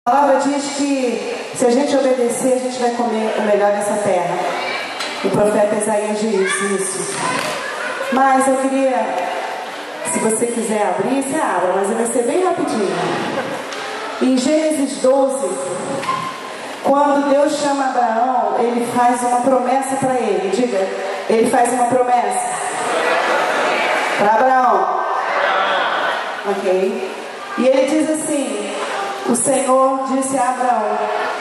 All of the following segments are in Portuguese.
A palavra diz que se a gente obedecer, a gente vai comer o melhor dessa terra. O profeta Isaías diz isso. Mas eu queria, se você quiser abrir, você abra, mas vai ser bem rapidinho. Em Gênesis 12, quando Deus chama Abraão, ele faz uma promessa para ele. Diga, ele faz uma promessa para Abraão. Ok? E ele diz assim: o Senhor disse a Abraão: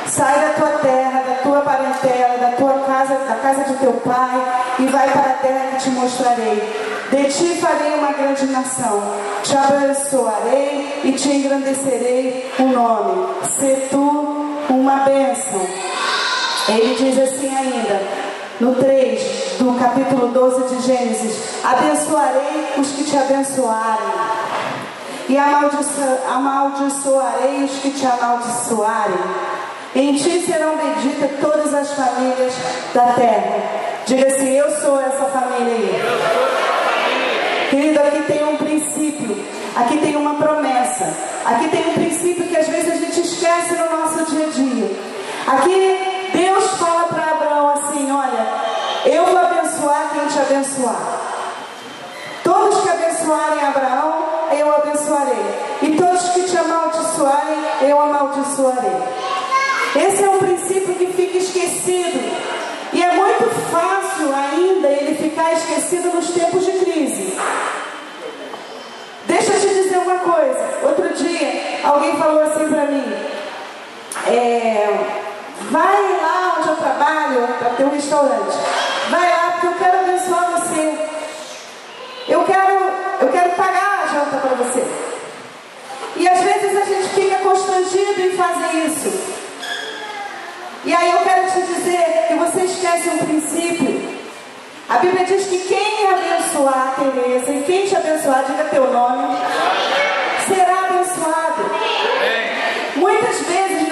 sai da tua terra, da tua parentela, da tua casa, da casa de teu pai, e vai para a terra que te mostrarei. De ti farei uma grande nação, te abençoarei e te engrandecerei o nome. Sê tu uma bênção. Ele diz assim ainda, no 3 do capítulo 12 de Gênesis: abençoarei os que te abençoarem, e amaldiçoarei os que te amaldiçoarem. Em ti serão benditas todas as famílias da terra. Diga assim: eu sou essa família aí. Querido, aqui tem um princípio, aqui tem uma promessa, aqui tem um princípio que às vezes a gente esquece no nosso dia a dia. Aqui Deus fala para Abraão assim: olha, eu vou abençoar quem te abençoar. Todos que abençoarem Abraão, eu abençoarei, e todos que te amaldiçoarem, eu amaldiçoarei. Esse é um princípio que fica esquecido, e é muito fácil ainda ele ficar esquecido nos tempos de crise. Deixa eu te dizer uma coisa. Outro dia alguém falou assim para mim: vai lá onde eu trabalho, para ter um restaurante, vai lá porque eu quero abençoar você, eu quero pagar a janta para você. E às vezes a gente fica constrangido em fazer isso. E aí eu quero te dizer que você esquece um princípio. A Bíblia diz que quem abençoar, Tereza, e quem te abençoar, diga teu nome, será abençoado. Muitas vezes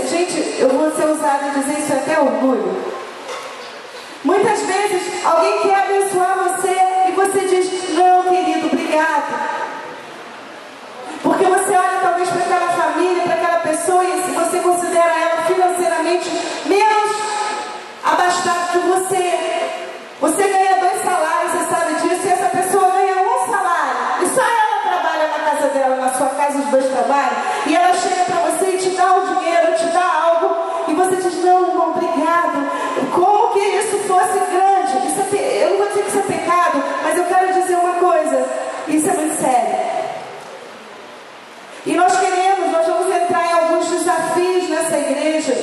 gente, eu vou ser usada a dizer isso até orgulho. Muitas vezes alguém quer abençoar você e você diz: não, querido, obrigado. Porque você olha talvez para aquela família, para aquela pessoa, e se você considera ela financeiramente menos abastada que você ganha 2 salários, você sabe disso, e essa pessoa ganha 1 salário, e só ela trabalha na casa dela, na sua casa os 2 trabalham, e ela chega para você e te dá o dinheiro, te dá algo, e você diz: não, irmão, obrigado. Como que isso fosse grande? Eu não vou dizer que isso é pecado, mas eu quero dizer uma coisa: isso é muito sério. E nós vamos entrar em alguns desafios nessa igreja,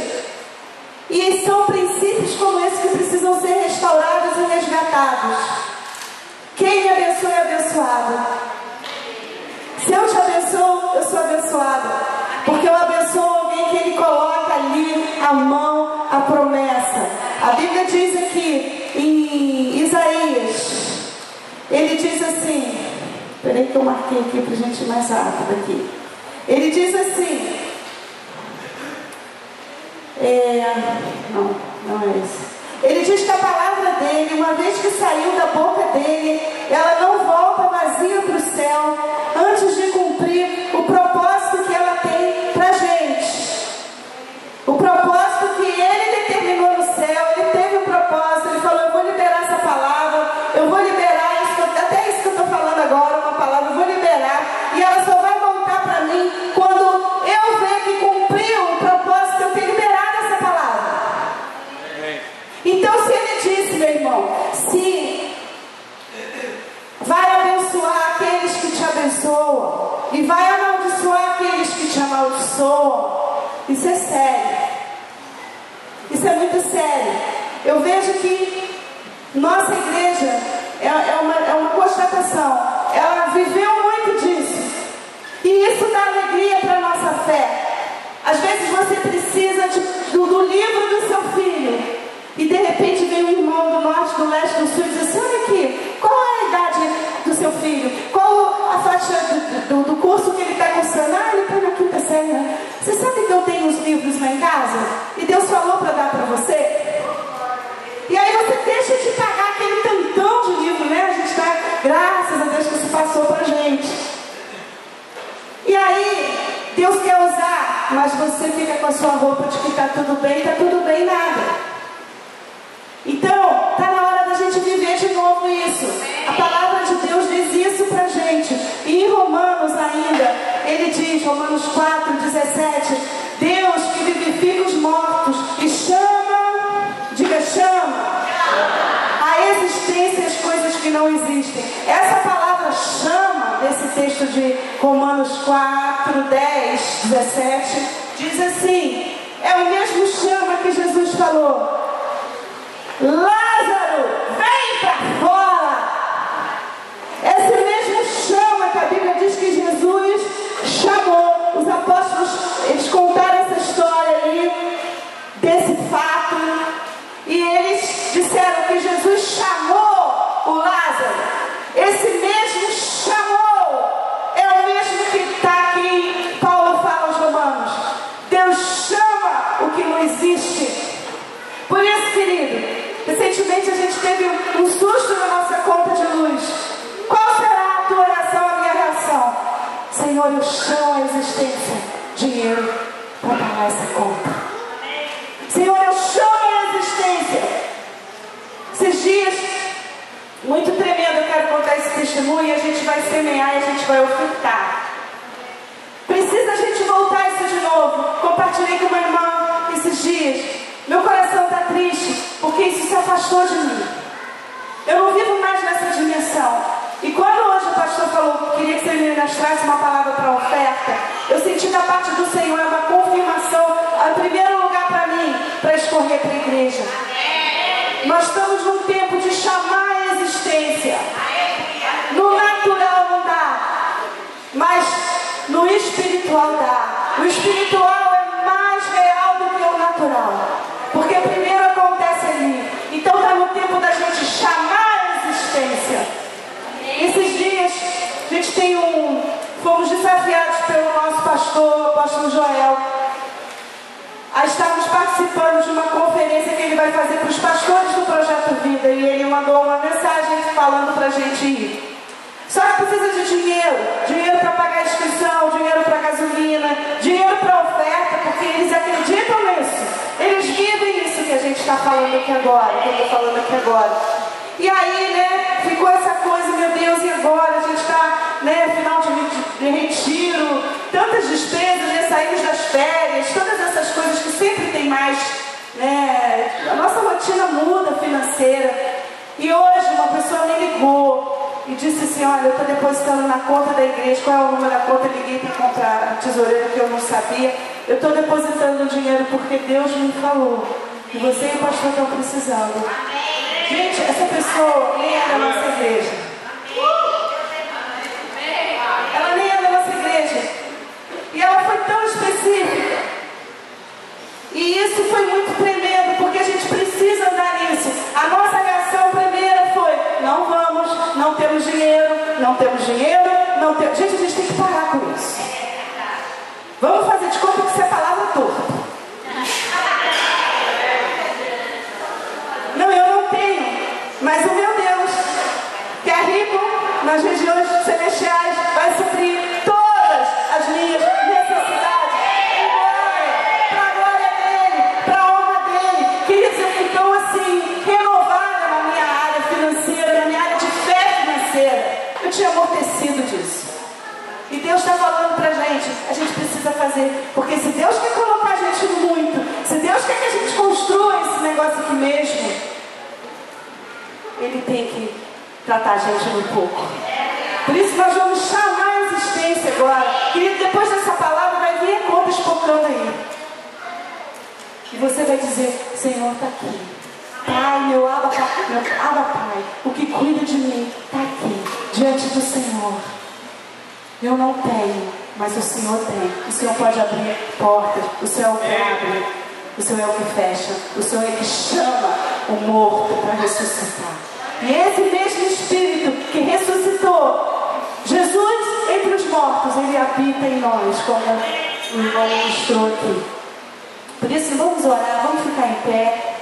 e são princípios como esse que precisam ser restaurados e resgatados. Quem me abençoa é abençoado. Se eu te abençoo, eu sou abençoado, porque eu abençoo alguém que ele coloca ali a mão, a promessa. A Bíblia diz aqui em Isaías, ele diz assim, espera que eu marquei aqui para a gente ir mais rápido aqui. Ele diz assim, não é isso. Ele diz que a palavra dele, uma vez que saiu da boca dele, ela não volta vazia para o céu, antes de cumprir o propósito que ela tem para a gente. O propósito que ele determinou no céu, ele teve um propósito, ele falou: eu vou liberar essa palavra, eu vou liberar isso, até isso que eu estou falando agora, uma palavra, eu vou liberar, e ela só vai voltar para mim quando eu ver que cumpriu o propósito que eu tenho liberado essa palavra. Então, se ele disse, meu irmão, se vai abençoar aqueles que te abençoam e vai amaldiçoar aqueles que te amaldiçoam, isso é sério. Isso é muito sério. Eu vejo que nossa igreja é uma constatação. Ela viveu muito disso. E isso dá alegria para a nossa fé. Às vezes você precisa do livro do seu filho, e de repente vem um irmão do norte, do leste, do sul e diz assim: olha aqui, qual é a idade do seu filho? Qual a faixa do curso que ele está cursando? Ah, ele está na 5ª série, né? Você sabe que eu tenho os livros lá em casa? E Deus falou para dar para você? E aí você deixa de pagar aquele tantão de livro, né? A gente está, graças a Deus que isso passou para a gente. E aí Deus quer usar mas você fica com a sua roupa de que está tudo bem nada. Então, está na hora da gente viver de novo isso. A palavra de Deus diz isso pra gente. E em Romanos ainda, ele diz, Romanos 4:17, Deus que vivifica os mortos e chama, diga chama, a existência as coisas que não existem. Essa palavra chama, desse texto de Romanos 4:10-17, diz assim, é o mesmo chama que Jesus falou. Lázaro, vem para fora. Esse mesmo chama que a Bíblia diz que Jesus chamou. Os apóstolos, eles contaram essa história ali, desse fato, e eles disseram que Jesus chamou o Lázaro. Esse mesmo chamou é o mesmo que está aqui, Paulo fala aos Romanos. Deus chama o que não existe. Por isso, querido, recentemente a gente teve um susto na nossa conta de luz. Qual será a tua oração, a minha reação? Senhor, eu chamo a existência dinheiro para pagar essa conta. Senhor, eu chamo a existência. Esses dias, muito tremendo, eu quero contar esse testemunho, e a gente vai semear e a gente vai ofertar. Precisa a gente voltar isso de novo. Compartilhei com uma irmã esses dias. Meu coração está triste, porque isso se afastou de mim. Eu não vivo mais nessa dimensão. E quando hoje o pastor falou, queria que você me ministrasse uma palavra para a oferta, eu senti da parte do Senhor uma confirmação, em primeiro lugar para mim, para escorrer para a igreja. Nós estamos num tempo de chamar a existência. No natural não dá, mas no espiritual dá. O espiritual é mais real do que o natural. Porque primeiro acontece ali. Então está no tempo da gente chamar a existência. Esses dias a gente fomos desafiados pelo nosso pastor, o apóstolo Joel, a estarmos participando de uma conferência que ele vai fazer para os pastores do Projeto Vida. E ele mandou uma mensagem falando para a gente ir. Só que precisa de dinheiro para pagar a inscrição, dinheiro para gasolina, dinheiro para oferta, porque eles acreditam nisso. Eles vivem isso que a gente está falando aqui agora, que eu estou falando aqui agora. E aí, né, ficou essa coisa, meu Deus, e agora? A gente está, né, final de retiro, tantas despesas, né, saímos das férias, todas essas coisas que sempre tem mais, né, a nossa rotina muda financeira. E hoje uma pessoa me ligou e disse assim, olha, eu estou depositando na conta da igreja. Qual é o número da conta? Eu liguei para comprar a tesoureira que eu não sabia. Eu estou depositando o dinheiro porque Deus me falou que você e o pastor estão precisando. Gente, essa pessoa nem é da nossa igreja. Ela nem é da nossa igreja. E ela foi tão específica. E isso foi muito tremendo, porque a gente precisa andar nisso. A nossa reação primeira foi, não vamos, não temos dinheiro, não temos dinheiro, não temos... Gente, a gente tem que parar com isso. Vamos fazer de conta que isso é palavra torta. Não, eu não tenho, mas o meu Deus, que é rico nas regiões celestiais, vai suprir todas as minhas necessidades. Para a glória dele, para a honra dele. Queridos, eu fico tão assim, renovada na minha área financeira, na minha área de fé financeira. Eu tinha amortecido disso. E Deus está falando para a gente precisa fazer. Porque se Deus quer colocar a gente no muito, se Deus quer que a gente construa esse negócio aqui mesmo, Ele tem que tratar a gente no pouco. Por isso nós vamos chamar a existência agora. Querido, depois dessa palavra vai vir a conta espocando aí. E você vai dizer, Senhor está aqui. Pai, meu Abba Pai, o que cuida de mim está aqui, diante do Senhor. Eu não tenho, mas o Senhor tem. O Senhor pode abrir portas. O Senhor é o que abre. O Senhor é o que fecha. O Senhor é o que chama o morto para ressuscitar. E esse mesmo Espírito que ressuscitou Jesus entre os mortos, Ele habita em nós, como o irmão mostrou aqui. Por isso vamos orar, vamos ficar em pé.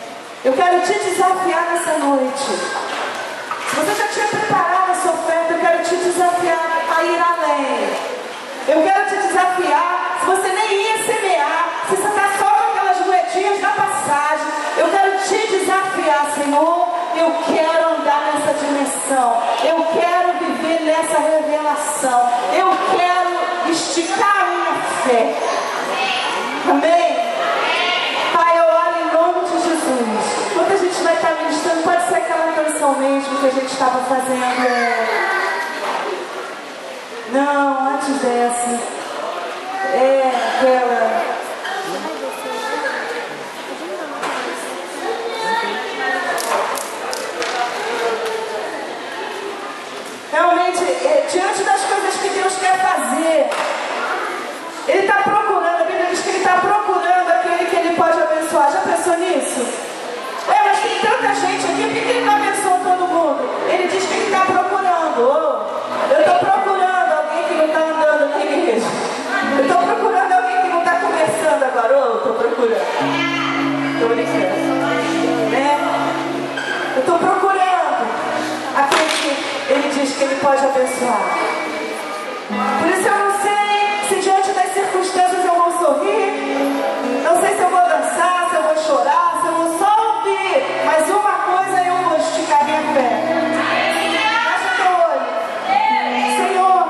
Eu quero te desafiar nessa noite. Se você já tinha preparado a sua oferta, eu quero te desafiar a ir além. Eu quero te desafiar, se você nem ia semear, Amém? Pai, eu oro em nome de Jesus. Enquanto a gente vai estar ministrando, pode ser aquela canção mesmo que a gente estava fazendo. Não, antes dessa. Aquela. Realmente, diante das coisas que Deus quer fazer, Ele está procurando, a Bíblia diz que Ele está procurando aquele que Ele pode abençoar. Já pensou nisso? Mas tem tanta gente aqui, por que Ele não abençoa todo mundo? Ele diz que Ele está procurando. Eu estou procurando alguém que não está andando na igreja. Eu estou procurando alguém que não está conversando agora. Estou procurando. Estou brincando. Eu estou procurando aquele que Ele diz que Ele pode abençoar. Por isso eu não sei se diante das circunstâncias eu vou sorrir, não sei se eu vou dançar, se eu vou chorar, se eu vou só ouvir, mas uma coisa eu vou esticar minha fé. Fecha teu olho. Senhor,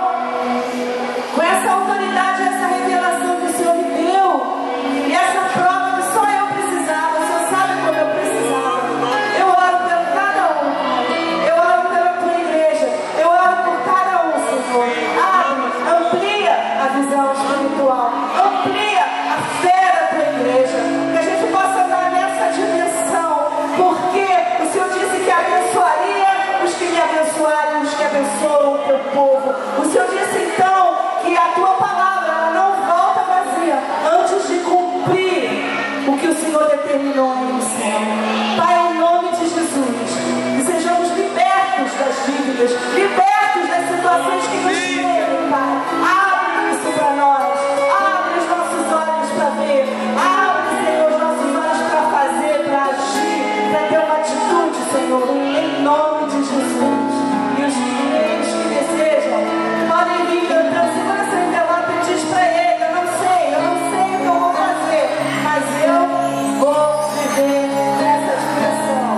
com essa autoridade, essa revelação que o Senhor me deu, e essa prova que só eu precisava, o Senhor sabe como eu precisava. Eu oro por cada um, eu oro pela tua igreja, eu oro por cada um, Senhor. Amplia a visão espiritual, amplia a fé da tua igreja, que a gente possa andar nessa dimensão, porque o Senhor disse que abençoaria os que me abençoarem, os que abençoam o teu povo. O Senhor disse então que a tua palavra ela não volta vazia antes de cumprir o que o Senhor determinou aí no céu. Pai, em nome de Jesus, que sejamos libertos das dívidas, libertos das situações que nos ferem, Pai. Abre isso para nós, abre os nossos olhos para ver, abre, Senhor, os nossos olhos para fazer, para agir, para ter uma atitude, Senhor, em nome de Jesus. E os que desejam podem vir cantando, segura essa envelope e diz para Ele: eu não sei o que eu vou fazer, mas eu vou viver nessa direção.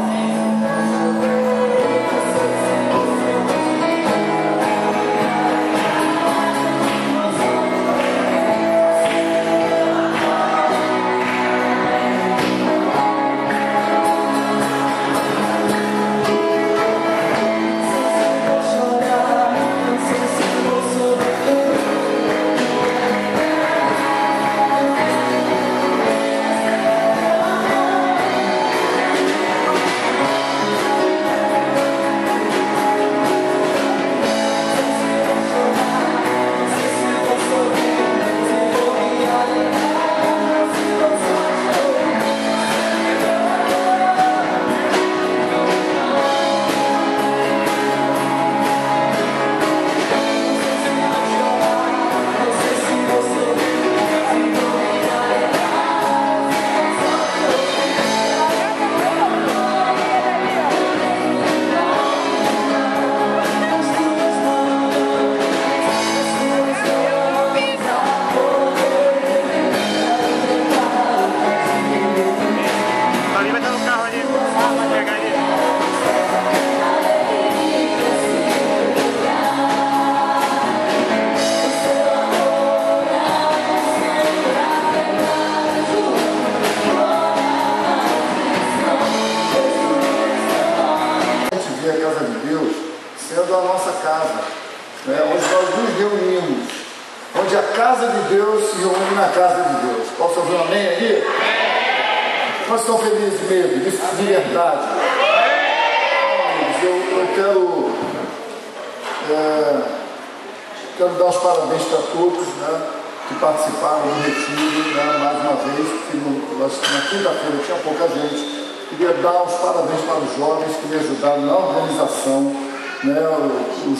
sendo a nossa casa, né, onde nós nos reunimos, onde a casa de Deus se reúne na casa de Deus. Posso fazer um amém aqui? Nós estamos felizes mesmo, de verdade. Eu quero dar os parabéns para todos, né, que participaram do retiro, né, mais uma vez, porque na quinta-feira tinha pouca gente. Queria dar os parabéns para os jovens que me ajudaram na organização, né, o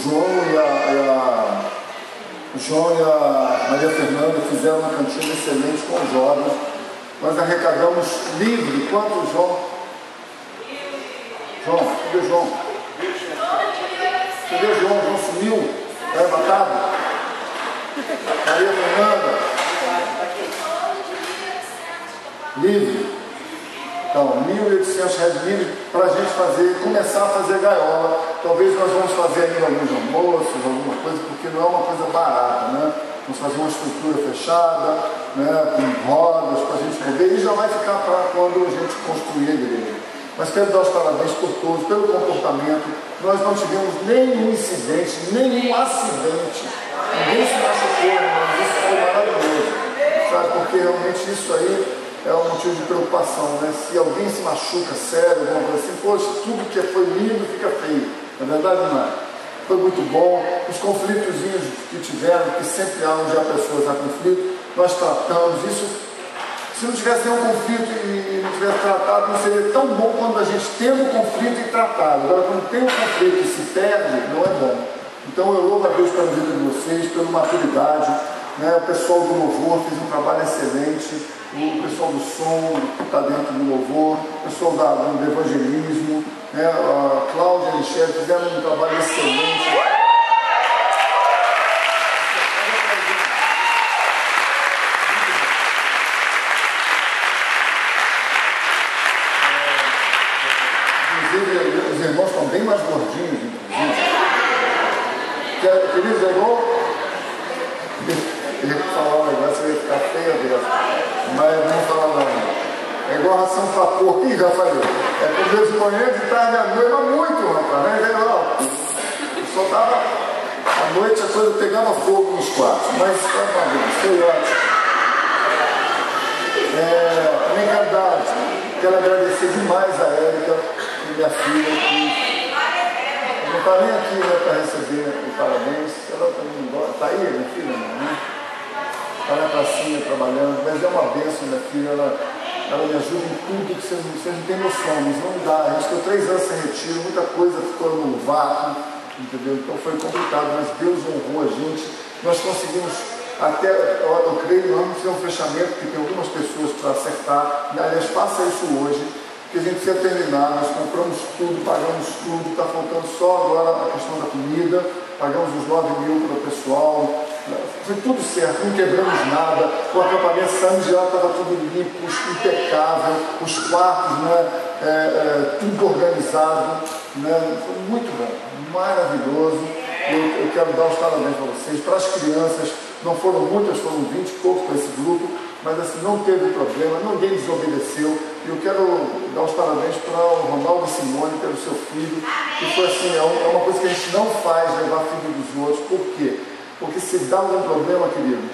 João e a Maria Fernanda fizeram uma cantina excelente com os jovens. Nós arrecadamos livre. Quanto, João? João, cadê João? Cadê João? João sumiu? Está arrebatado? Maria Fernanda? Livre. Então, R$1.800 livres para a gente começar a fazer gaiola. Talvez nós vamos fazer ainda alguns almoços, alguma coisa, porque não é uma coisa barata, né? Vamos fazer uma estrutura fechada, né, com rodas, para a gente mover, e já vai ficar para quando a gente construir a igreja. Mas quero dar os parabéns por todos, pelo comportamento. Nós não tivemos nenhum incidente, nenhum acidente. Ninguém se machucou, mas isso foi maravilhoso. Sabe? Porque realmente isso aí é um motivo de preocupação, né? Se alguém se machuca sério, alguma coisa assim, poxa, tudo que foi lindo fica feio. Na verdade, não é. Foi muito bom. Os conflitozinhos que tiveram, que sempre há onde há pessoas há conflito, nós tratamos isso. Se não tivesse nenhum conflito e não tivesse tratado, não seria tão bom quando a gente tem um conflito e tratado. Agora, quando tem um conflito e se perde, não é bom. Então, eu louvo a Deus pela vida de vocês, pela maturidade, né? O pessoal do louvor fez um trabalho excelente, o pessoal do som que está dentro do louvor, o pessoal do evangelismo, né? A Cláudia e a Michelle fizeram um trabalho excelente. Os irmãos estão bem mais gordinhos, inclusive. Queridos, é igual. Eu ia falar um negócio, ia ficar feio dessa. Mas não vou falar não. É igual ração para porco. Ih, já falei. É comer de manhã, de tarde, à noite, mas muito, rapaz. Né? Legal. Só tava. À noite a coisa pegava fogo nos quartos. Mas foi ótimo. Também quero agradecer demais a Érica, minha filha, que não está nem aqui, né, para receber o parabéns. Ela está indo embora. Está aí, minha filha, né? Está na pracinha trabalhando, mas é uma bênção, minha filha. Ela me ajuda em tudo que vocês não têm noção, mas não dá. A gente ficou 3 anos sem retiro, muita coisa ficou no vácuo, entendeu? Então foi complicado, mas Deus honrou a gente. Nós conseguimos. Até, eu creio, nós vamos fazer um fechamento, porque tem algumas pessoas para acertar. Aliás, faça isso hoje, que a gente precisa terminar. Nós compramos tudo, pagamos tudo, está faltando só agora a questão da comida, pagamos os 9.000 para o pessoal, foi tudo certo, não quebramos nada, o acampamento saímos de lá, estava tudo limpo, impecável, os quartos, né, tudo organizado, né, foi muito bom, maravilhoso. Eu quero dar os parabéns para vocês, para as crianças. Não foram muitas, foram 20 e poucos para esse grupo, mas assim, não teve problema, ninguém desobedeceu. E eu quero dar os parabéns para o Ronaldo Simone, pelo seu filho, que foi assim, é uma coisa que a gente não faz, levar filho dos outros. Por quê? Porque se dá algum problema, querido,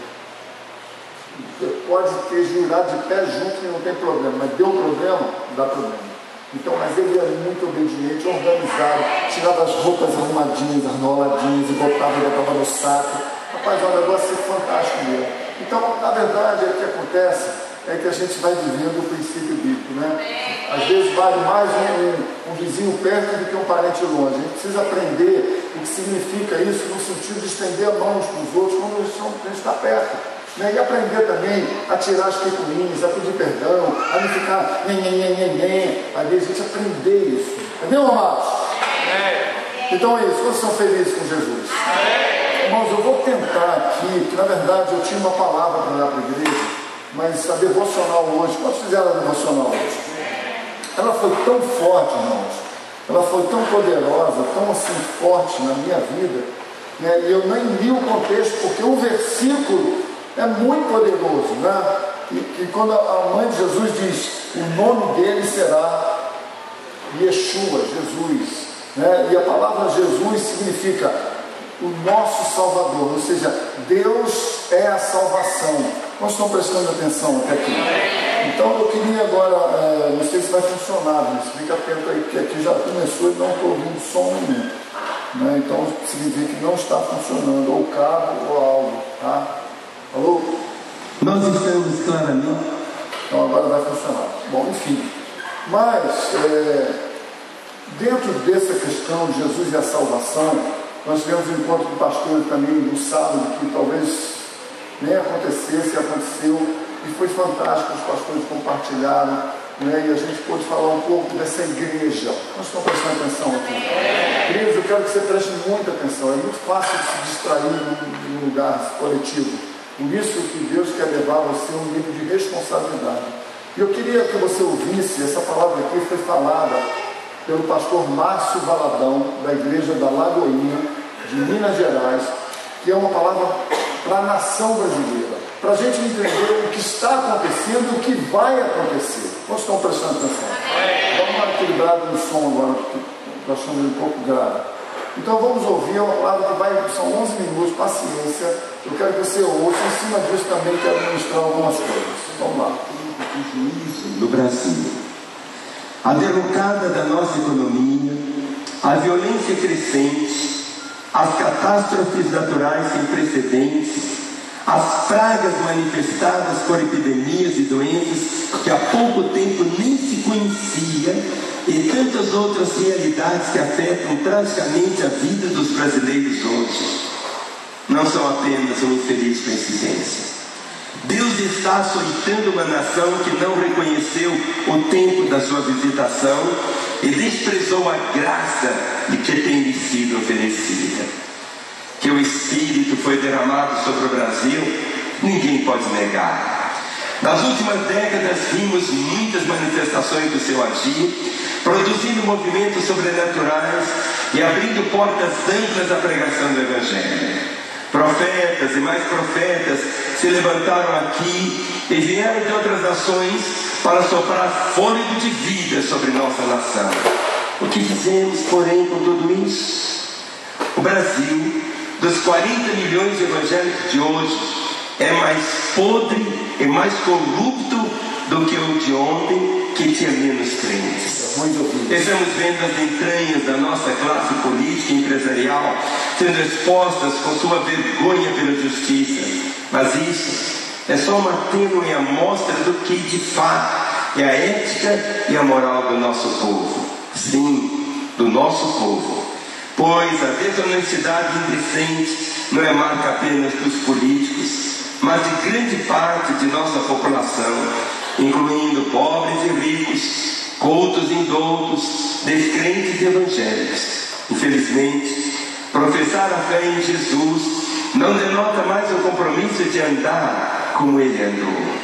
pode ter jurado de pé junto e não tem problema, mas deu um problema, dá problema. Então, mas ele era muito obediente, organizado, tirava as roupas arrumadinhas, enroladinhas e botava no saco. Rapaz, é um negócio fantástico mesmo. Então, na verdade, o que acontece é que a gente vai vivendo o princípio bíblico, né? Às vezes vale mais um vizinho perto do que um parente longe. A gente precisa aprender o que significa isso no sentido de estender a mão uns para os outros quando a gente está perto. Né? E aprender também a tirar as picuinhas, a pedir perdão, a não ficar ali a gente aprender isso. Entendeu, amados? Então é isso, vocês são felizes com Jesus. Irmãos, eu vou tentar aqui, que na verdade eu tinha uma palavra para dar para a igreja, mas a devocional hoje, quantos fizeram a devocional hoje? Ela foi tão forte, irmãos, ela foi tão poderosa, tão assim forte na minha vida, né? E eu nem li o contexto, porque o versículo é muito poderoso, né? E quando a mãe de Jesus diz, o nome dele será Yeshua, Jesus, né? E a palavra Jesus significa o nosso Salvador, ou seja, Deus é a salvação. Nós estamos prestando atenção até aqui. Então eu queria agora, não sei se vai funcionar, mas fica atento aí, porque aqui já começou e não estou ouvindo som nenhum, né? Então significa que não está funcionando, ou cabo ou algo, tá? Alô? Nós estamos claramente. Então agora vai funcionar. Bom, enfim. Mas, dentro dessa questão de Jesus e a salvação, nós tivemos um encontro com o pastor também no sábado, que talvez nem acontecesse, aconteceu, e foi fantástico, os pastores compartilharam, né, e a gente pôde falar um pouco dessa igreja. Nós estamos prestando atenção aqui. Queridos, eu quero que você preste muita atenção, é muito fácil de se distrair num lugar coletivo. Por isso que Deus quer levar você a um nível de responsabilidade. E eu queria que você ouvisse, essa palavra aqui foi falada pelo pastor Márcio Valadão, da igreja da Lagoinha, de Minas Gerais, que é uma palavra para a nação brasileira, para a gente entender o que está acontecendo e o que vai acontecer. Nós estamos prestando atenção. Vamos dar uma equilibrada no som agora, porque nós estamos um pouco grave. Então vamos ouvir uma palavra que vai, são 11 minutos, paciência. Eu quero que você ouça, em cima disso também quero ministrar algumas coisas. Vamos lá. No Brasil, a derrocada da nossa economia, a violência crescente, as catástrofes naturais sem precedentes, as pragas manifestadas por epidemias e doenças que há pouco tempo nem se conhecia, e tantas outras realidades que afetam tragicamente a vida dos brasileiros hoje, não são apenas uma infeliz coincidência. Deus está açoitando uma nação que não reconheceu o tempo da sua visitação e desprezou a graça de que tem lhe sido oferecida. Que o Espírito foi derramado sobre o Brasil, ninguém pode negar. Nas últimas décadas vimos muitas manifestações do seu agir, produzindo movimentos sobrenaturais e abrindo portas amplas à pregação do Evangelho. Profetas e mais profetas se levantaram aqui e vieram de outras nações para soprar fôlego de vida sobre nossa nação. O que fizemos, porém, com tudo isso? O Brasil, dos 40 milhões de evangélicos de hoje, é mais podre e mais corrupto do que o de ontem, que tinha menos crentes. Estamos vendo as entranhas da nossa classe política e empresarial sendo expostas com sua vergonha pela justiça. Mas isso é só uma tênue amostra do que de fato é a ética e a moral do nosso povo. Sim, do nosso povo. Pois a desonestidade indecente não é marca apenas dos políticos, mas de grande parte de nossa população, incluindo pobres e ricos, cultos e indoutos, descrentes e evangélicos. Infelizmente, professar a fé em Jesus não denota mais o compromisso de andar como ele andou.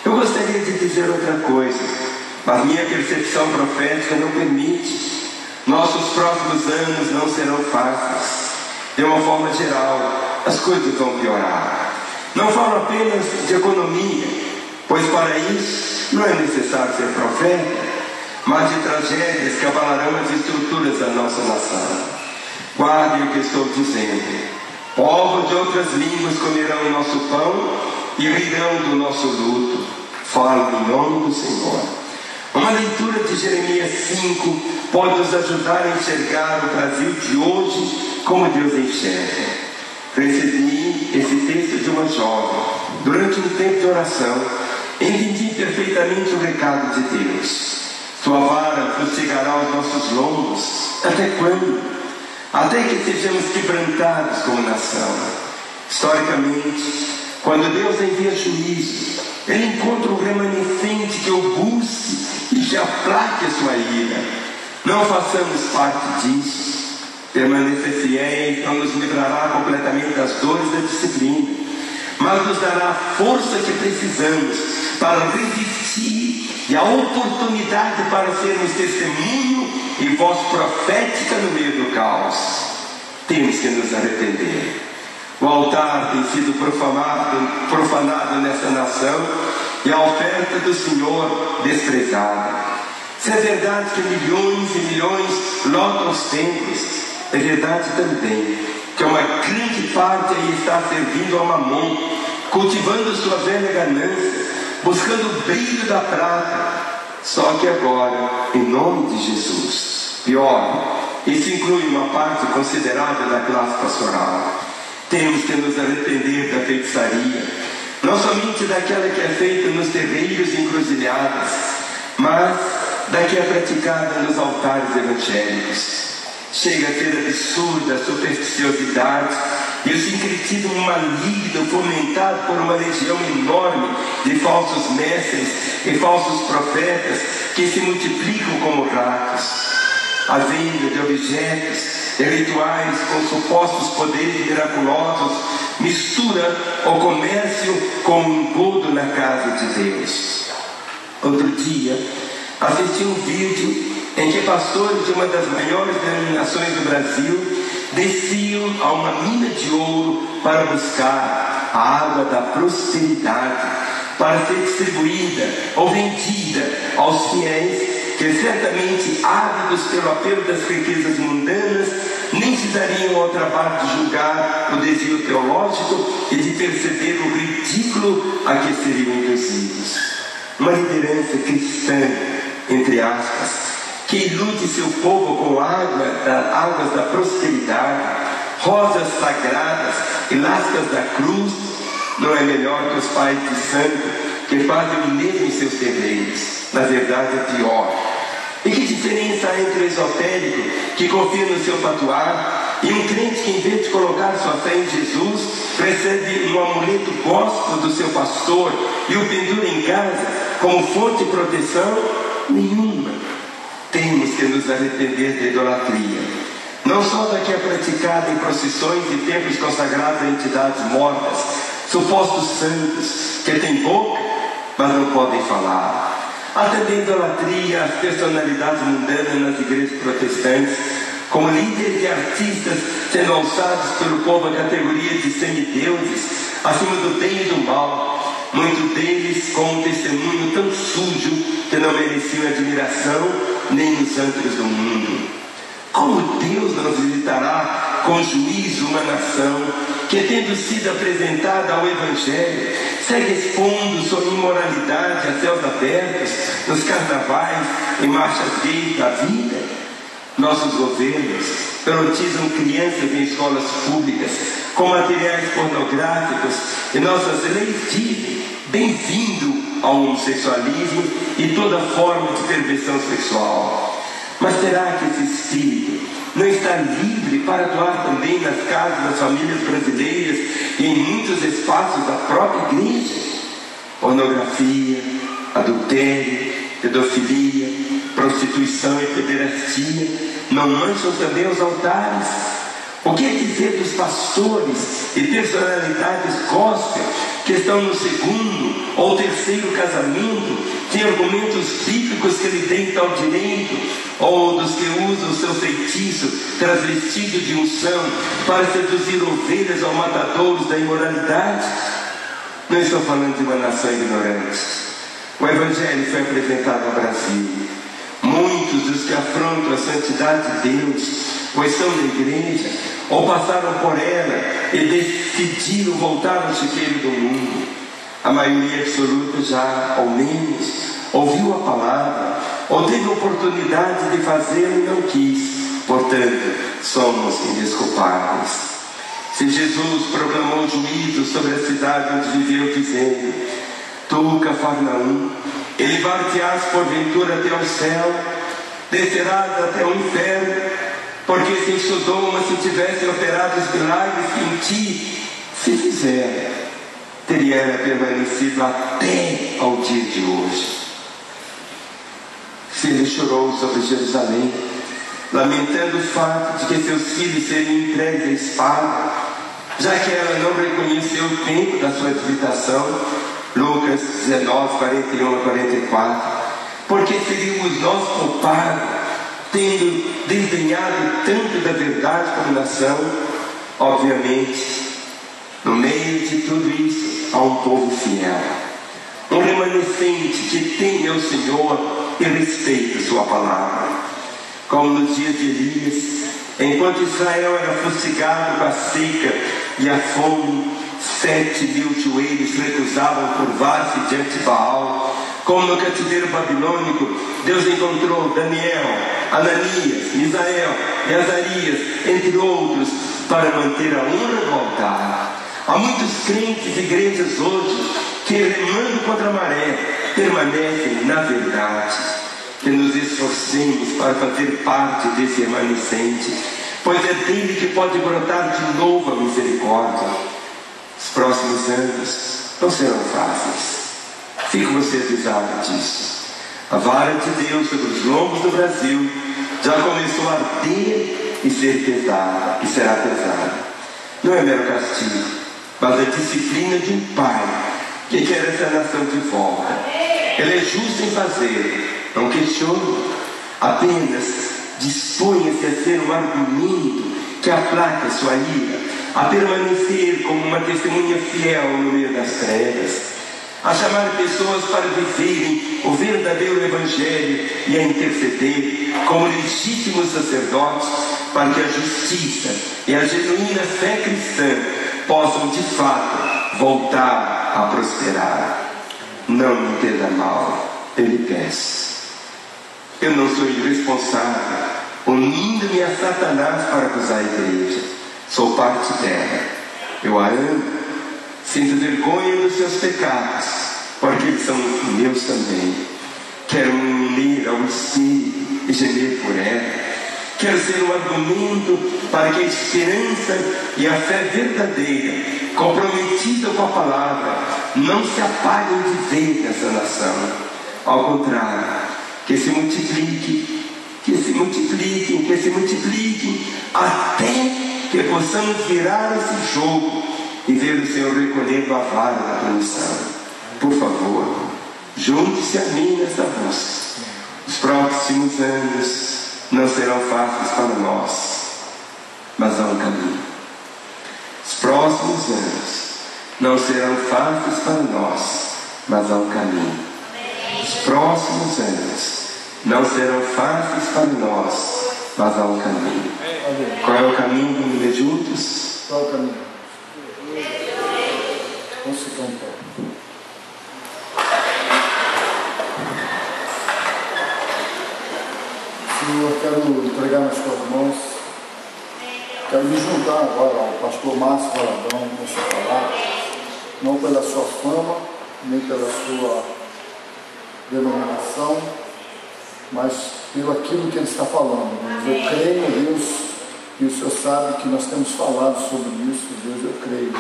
Eu gostaria de dizer outra coisa, mas minha percepção profética não permite. Nossos próximos anos não serão fáceis. De uma forma geral, as coisas vão piorar. Não falo apenas de economia, pois para isso não é necessário ser profeta, mas de tragédias que abalarão as estruturas da nossa nação. Guardem o que estou dizendo. Povos de outras línguas comerão o nosso pão e rirão do nosso luto. Falo em nome do Senhor. Uma leitura de Jeremias 5 pode nos ajudar a enxergar o Brasil de hoje como Deus enxerga. Recebi esse texto de uma jovem. Durante um tempo de oração, entendi perfeitamente o recado de Deus. Sua vara fustigará os nossos lombos. Até quando? Até que sejamos quebrantados como nação. Historicamente, quando Deus envia juízo, Ele encontra um remanescente que o busque e que aplaque a sua ira. Não façamos parte disso. Permanecer fiéis não nos livrará completamente das dores da disciplina, mas nos dará a força que precisamos para resistir e a oportunidade para sermos testemunho e voz profética no meio do caos. Temos que nos arrepender. O altar tem sido profanado nessa nação e a oferta do Senhor desprezada. Se é verdade que milhões e milhões lotam os templos, é verdade também que uma grande parte aí está servindo ao mamon, cultivando sua velha ganância, buscando o brilho da prata. Só que agora, em nome de Jesus, pior, isso inclui uma parte considerável da classe pastoral. Temos que nos arrepender da feitiçaria, não somente daquela que é feita nos terreiros e encruzilhadas, mas da que é praticada nos altares evangélicos. Chega a ser absurda a supersticiosidade e o sincretismo maligno fomentado por uma legião enorme de falsos mestres e falsos profetas que se multiplicam como ratos. A venda de objetos e rituais com supostos poderes miraculosos mistura o comércio com o engodo na casa de Deus. Outro dia, assisti um vídeo em que pastores de uma das maiores denominações do Brasil desciam a uma mina de ouro para buscar a água da prosperidade, para ser distribuída ou vendida aos fiéis que, certamente ávidos pelo apelo das riquezas mundanas, nem se dariam ao trabalho de julgar o desvio teológico e de perceber o ridículo a que seriam induzidos. Uma liderança cristã, entre aspas, que ilude seu povo com águas da prosperidade, rosas sagradas e lascas da cruz, não é melhor que os pais de santo que fazem o mesmo em seus terreiros. Na verdade, é pior. E que diferença há entre o esotérico que confia no seu patuar e um crente que, em vez de colocar sua fé em Jesus, recebe um amuleto gospel do seu pastor e o pendura em casa como fonte de proteção? Nenhuma. Temos que nos arrepender da idolatria, não só da que é praticada em procissões e templos consagrados a entidades mortas, supostos santos, que têm boca, mas não podem falar. Há também idolatria às personalidades mundanas nas igrejas protestantes, como líderes e artistas sendo alçados pelo povo a categoria de semideuses, acima do bem e do mal, muitos deles com um testemunho tão sujo que não mereciam admiração nem nos antros do mundo. Como Deus não visitará com juízo uma nação que, tendo sido apresentada ao Evangelho, segue expondo sua imoralidade a céus abertos, nos carnavais e marchas gays da vida? Nossos governos pelotizam crianças em escolas públicas com materiais pornográficos e nossas leis dizem bem-vindo ao homossexualismo e toda forma de perversão sexual. Mas será que esse espírito não está livre para atuar também nas casas das famílias brasileiras e em muitos espaços da própria igreja? Pornografia, adultério, pedofilia, prostituição e pederastia não mancham também os altares? O que é dizer dos pastores e personalidades gospel que estão no segundo ou terceiro casamento, tem argumentos bíblicos que lhe deem tal direito, ou dos que usam o seu feitiço transvestido de unção para seduzir ovelhas ou matadouros da imoralidade? Não estou falando de uma nação ignorante. O Evangelho foi apresentado ao Brasil. Muitos dos que afrontam a santidade de Deus, ou estão na igreja, ou passaram por ela e decidiram voltar ao chiqueiro do mundo. A maioria absoluta já, ao menos, ouviu a palavra, ou teve oportunidade de fazê-lo e não quis. Portanto, somos indesculpáveis. Se Jesus proclamou juízo sobre a cidade onde viveu, dizendo: Tu, Cafarnaum, elevar-te-ás porventura até o céu, descerás até o inferno, porque se em Sodoma se tivessem operado os milagres que em ti se fizeram, teria ela permanecido até ao dia de hoje. Se ele chorou sobre Jerusalém, lamentando o fato de que seus filhos seriam entregues à espada, já que ela não reconheceu o tempo da sua visitação, Lucas 19, 41 a 44, porque seríamos nós poupados, tendo desdenhado tanto da verdade como nação? Obviamente, no meio de tudo isso, há um povo fiel, um remanescente que teme ao Senhor e respeita sua palavra. Como nos dias de Elias, enquanto Israel era fustigado com a seca e a fome, 7.000 joelhos recusavam curvar-se diante de Baal. Como no cativeiro babilônico, Deus encontrou Daniel, Ananias, Misael e Azarias, entre outros, para manter a honra do altar. Há muitos crentes e igrejas hoje que, remando contra a maré, permanecem na verdade. Que nos esforcemos para fazer parte desse remanescente, pois é dele que pode brotar de novo a misericórdia. Os próximos anos não serão fáceis. Fico você avisado disso. A vara de Deus sobre os lombos do Brasil já começou a arder e ser pesada, e será pesada. Não é mero castigo, mas a disciplina de um pai que quer essa nação de volta. Ela é justa em fazer, não questione, apenas disponha-se a ser um argumento que aplaca sua ira, a permanecer como uma testemunha fiel no meio das trevas, a chamar pessoas para viverem o verdadeiro Evangelho e a interceder como legítimos sacerdotes para que a justiça e a genuína fé cristã possam de fato voltar a prosperar. Não me entenda mal, eu lhe peço. Eu não sou irresponsável, unindo-me a Satanás para acusar a igreja. Sou parte dela. Eu a amo. Sinto vergonha dos seus pecados, porque eles são meus também. Quero me unir ao Espírito e gemer por ela. Quero ser um argumento para que a esperança e a fé verdadeira, comprometida com a palavra, não se apaguem de vez nessa nação. Ao contrário, que se multipliquem, até que possamos virar esse jogo e ver o Senhor recolhendo a vara da punição. Por favor, junte-se a mim nessa busca. Os próximos anos não serão fáceis para nós, mas há um caminho. Os próximos anos não serão fáceis para nós, mas há um caminho. Os próximos anos não serão fáceis para nós, mas há um caminho. Qual é o caminho? Vamos ler juntos? Qual é o caminho? Vamos ficar em pé. Senhor, quero entregar nas tuas mãos. Quero me juntar agora ao pastor Márcio Valadão nessa palavra, não pela sua fama, nem pela sua denominação, mas pelo aquilo que ele está falando. Deus, eu creio, Deus, e o Senhor sabe que nós temos falado sobre isso, Deus, eu creio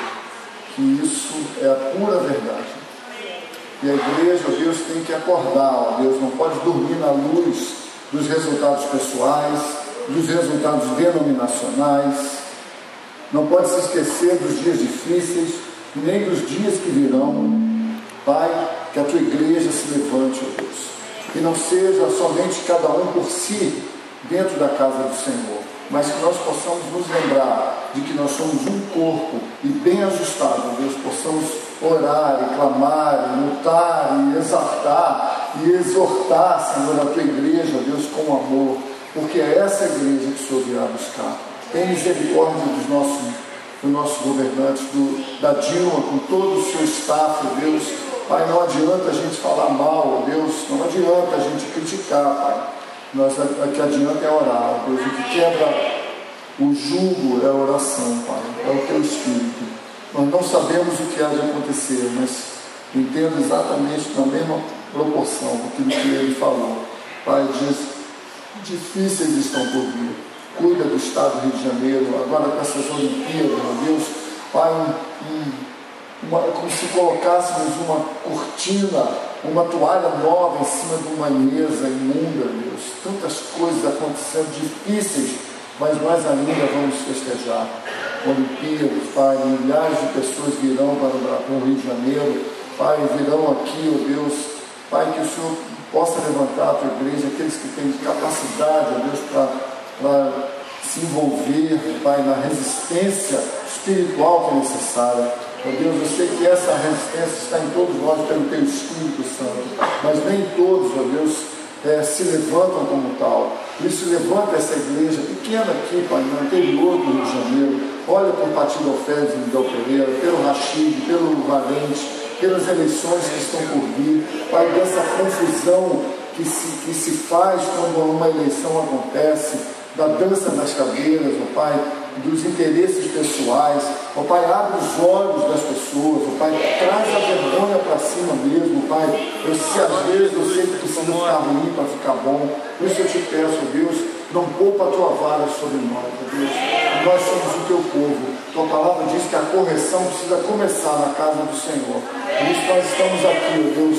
que isso é a pura verdade. E a igreja, Deus, tem que acordar, Deus, não pode dormir na luz dos resultados pessoais, dos resultados denominacionais, não pode se esquecer dos dias difíceis, nem dos dias que virão. Pai, que a tua igreja se levante, ó Deus, e não seja somente cada um por si dentro da casa do Senhor, mas que nós possamos nos lembrar de que nós somos um corpo e bem ajustado, Deus, possamos orar e clamar, e lutar, e exaltar, e exortar, Senhor, a tua igreja, Deus, com amor, porque é essa igreja que o Senhor virá buscar. Tem misericórdia dos nossos governantes, da Dilma, com todo o seu staff, Deus. Pai, não adianta a gente falar mal, Deus, não adianta a gente criticar, Pai. O que adianta é orar, Deus. O que quebra o jugo é a oração, Pai, é o teu Espírito. Nós não sabemos o que há de acontecer, mas entendo exatamente na mesma proporção aquilo que ele falou. Pai, dias difíceis estão por vir. Cuida do estado do Rio de Janeiro, agora com essas Olimpíadas, meu Deus. Pai, como se colocássemos uma cortina, uma toalha nova em cima de uma mesa imunda, Deus. Tantas coisas acontecendo difíceis, mas nós ainda vamos festejar. Olimpíadas, Pai, milhares de pessoas virão para o Rio de Janeiro, Pai, virão aqui, ó Deus. Pai, que o Senhor possa levantar a tua igreja, aqueles que têm capacidade, ó Deus, para se envolver, Pai, na resistência espiritual que é necessária. Ó Deus, eu sei que essa resistência está em todos nós pelo teu Espírito Santo, mas nem todos, ó Deus, se levantam como tal. Por isso, levanta essa igreja pequena aqui, Pai, no interior do Rio de Janeiro. Olha por Partido Alfredo e Miguel Pereira, pelo Rachid, pelo Valente, pelas eleições que estão por vir, Pai, dessa confusão que se faz quando uma eleição acontece, da dança das cadeiras, ó Pai, dos interesses pessoais, ó Pai, abre os olhos das pessoas, ó Pai, traz a vergonha para cima mesmo, Pai. Se às vezes eu sei que precisa ficar ruim para ficar bom, por isso eu te peço, ó Deus, não poupa a tua vara sobre nós, ó Deus. Nós somos o teu povo. Tua palavra diz que a correção precisa começar na casa do Senhor. Por isso nós estamos aqui, ó Deus,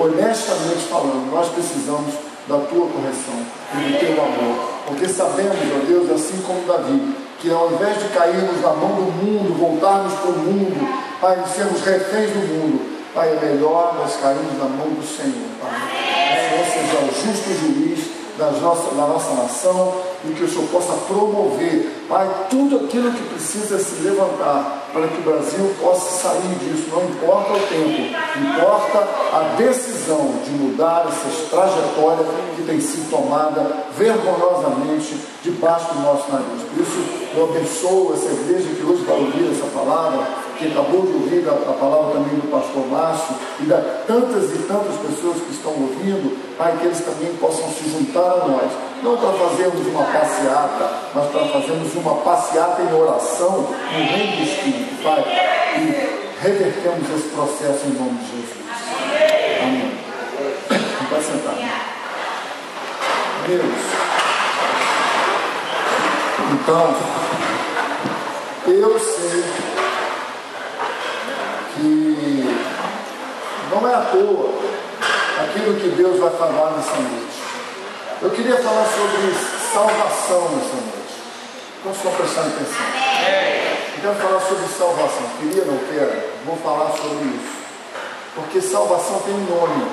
honestamente falando, nós precisamos da tua correção e do teu amor. Porque sabemos, ó Deus, assim como Davi, que ao invés de cairmos na mão do mundo, voltarmos para o mundo, Pai, sermos reféns do mundo, Pai, é melhor nós cairmos na mão do Senhor, Pai. Que o Senhor seja o justo juiz da nossa nação e que o Senhor possa promover, Pai, tudo aquilo que precisa se levantar para que o Brasil possa sair disso. Não importa o tempo, importa a decisão de mudar essa trajetória que tem sido tomada vergonhosamente debaixo do nosso nariz. Por isso, eu abençoo essa igreja que hoje vai ouvir essa palavra, que acabou de ouvir a palavra também do pastor Márcio, e de tantas e tantas pessoas que estão ouvindo, Pai, que eles também possam se juntar a nós, não para fazermos uma passeata, mas para fazermos uma passeata em oração no reino do Espírito, Pai, e revertemos esse processo em nome de Jesus. Amém. Vai sentar. Deus. Então, eu sei que não é à toa aquilo que Deus vai falar nessa noite. Eu queria falar sobre salvação nessa noite. Não estou prestando atenção. Eu quero falar sobre salvação. Queria, não quero? Vou falar sobre isso. Porque salvação tem um nome.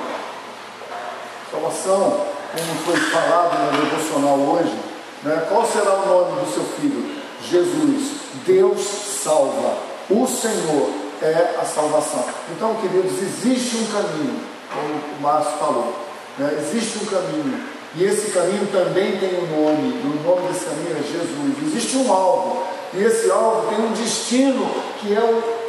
Salvação, como foi falado no devocional hoje, né? Qual será o nome do seu filho? Jesus. Deus salva. O Senhor é a salvação. Então, queridos, existe um caminho, como o Márcio falou, né? Existe um caminho, e esse caminho também tem um nome, e o nome desse caminho é Jesus. Existe um alvo, e esse alvo tem um destino, que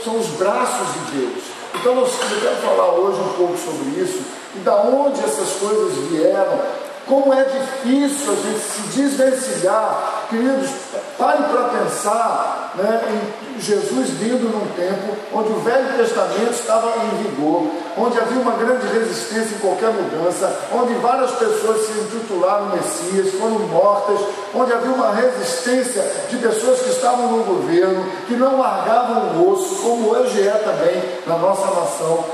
são os braços de Deus. Então, eu quero falar hoje um pouco sobre isso, e da onde essas coisas vieram, como é difícil a gente se desvencilhar. Queridos, pare para pensar, né, em Jesus vindo num tempo onde o Velho Testamento estava em vigor, onde havia uma grande resistência em qualquer mudança, onde várias pessoas se intitularam Messias, foram mortas, onde havia uma resistência de pessoas que estavam no governo, que não largavam o osso, como hoje é também na nossa nação.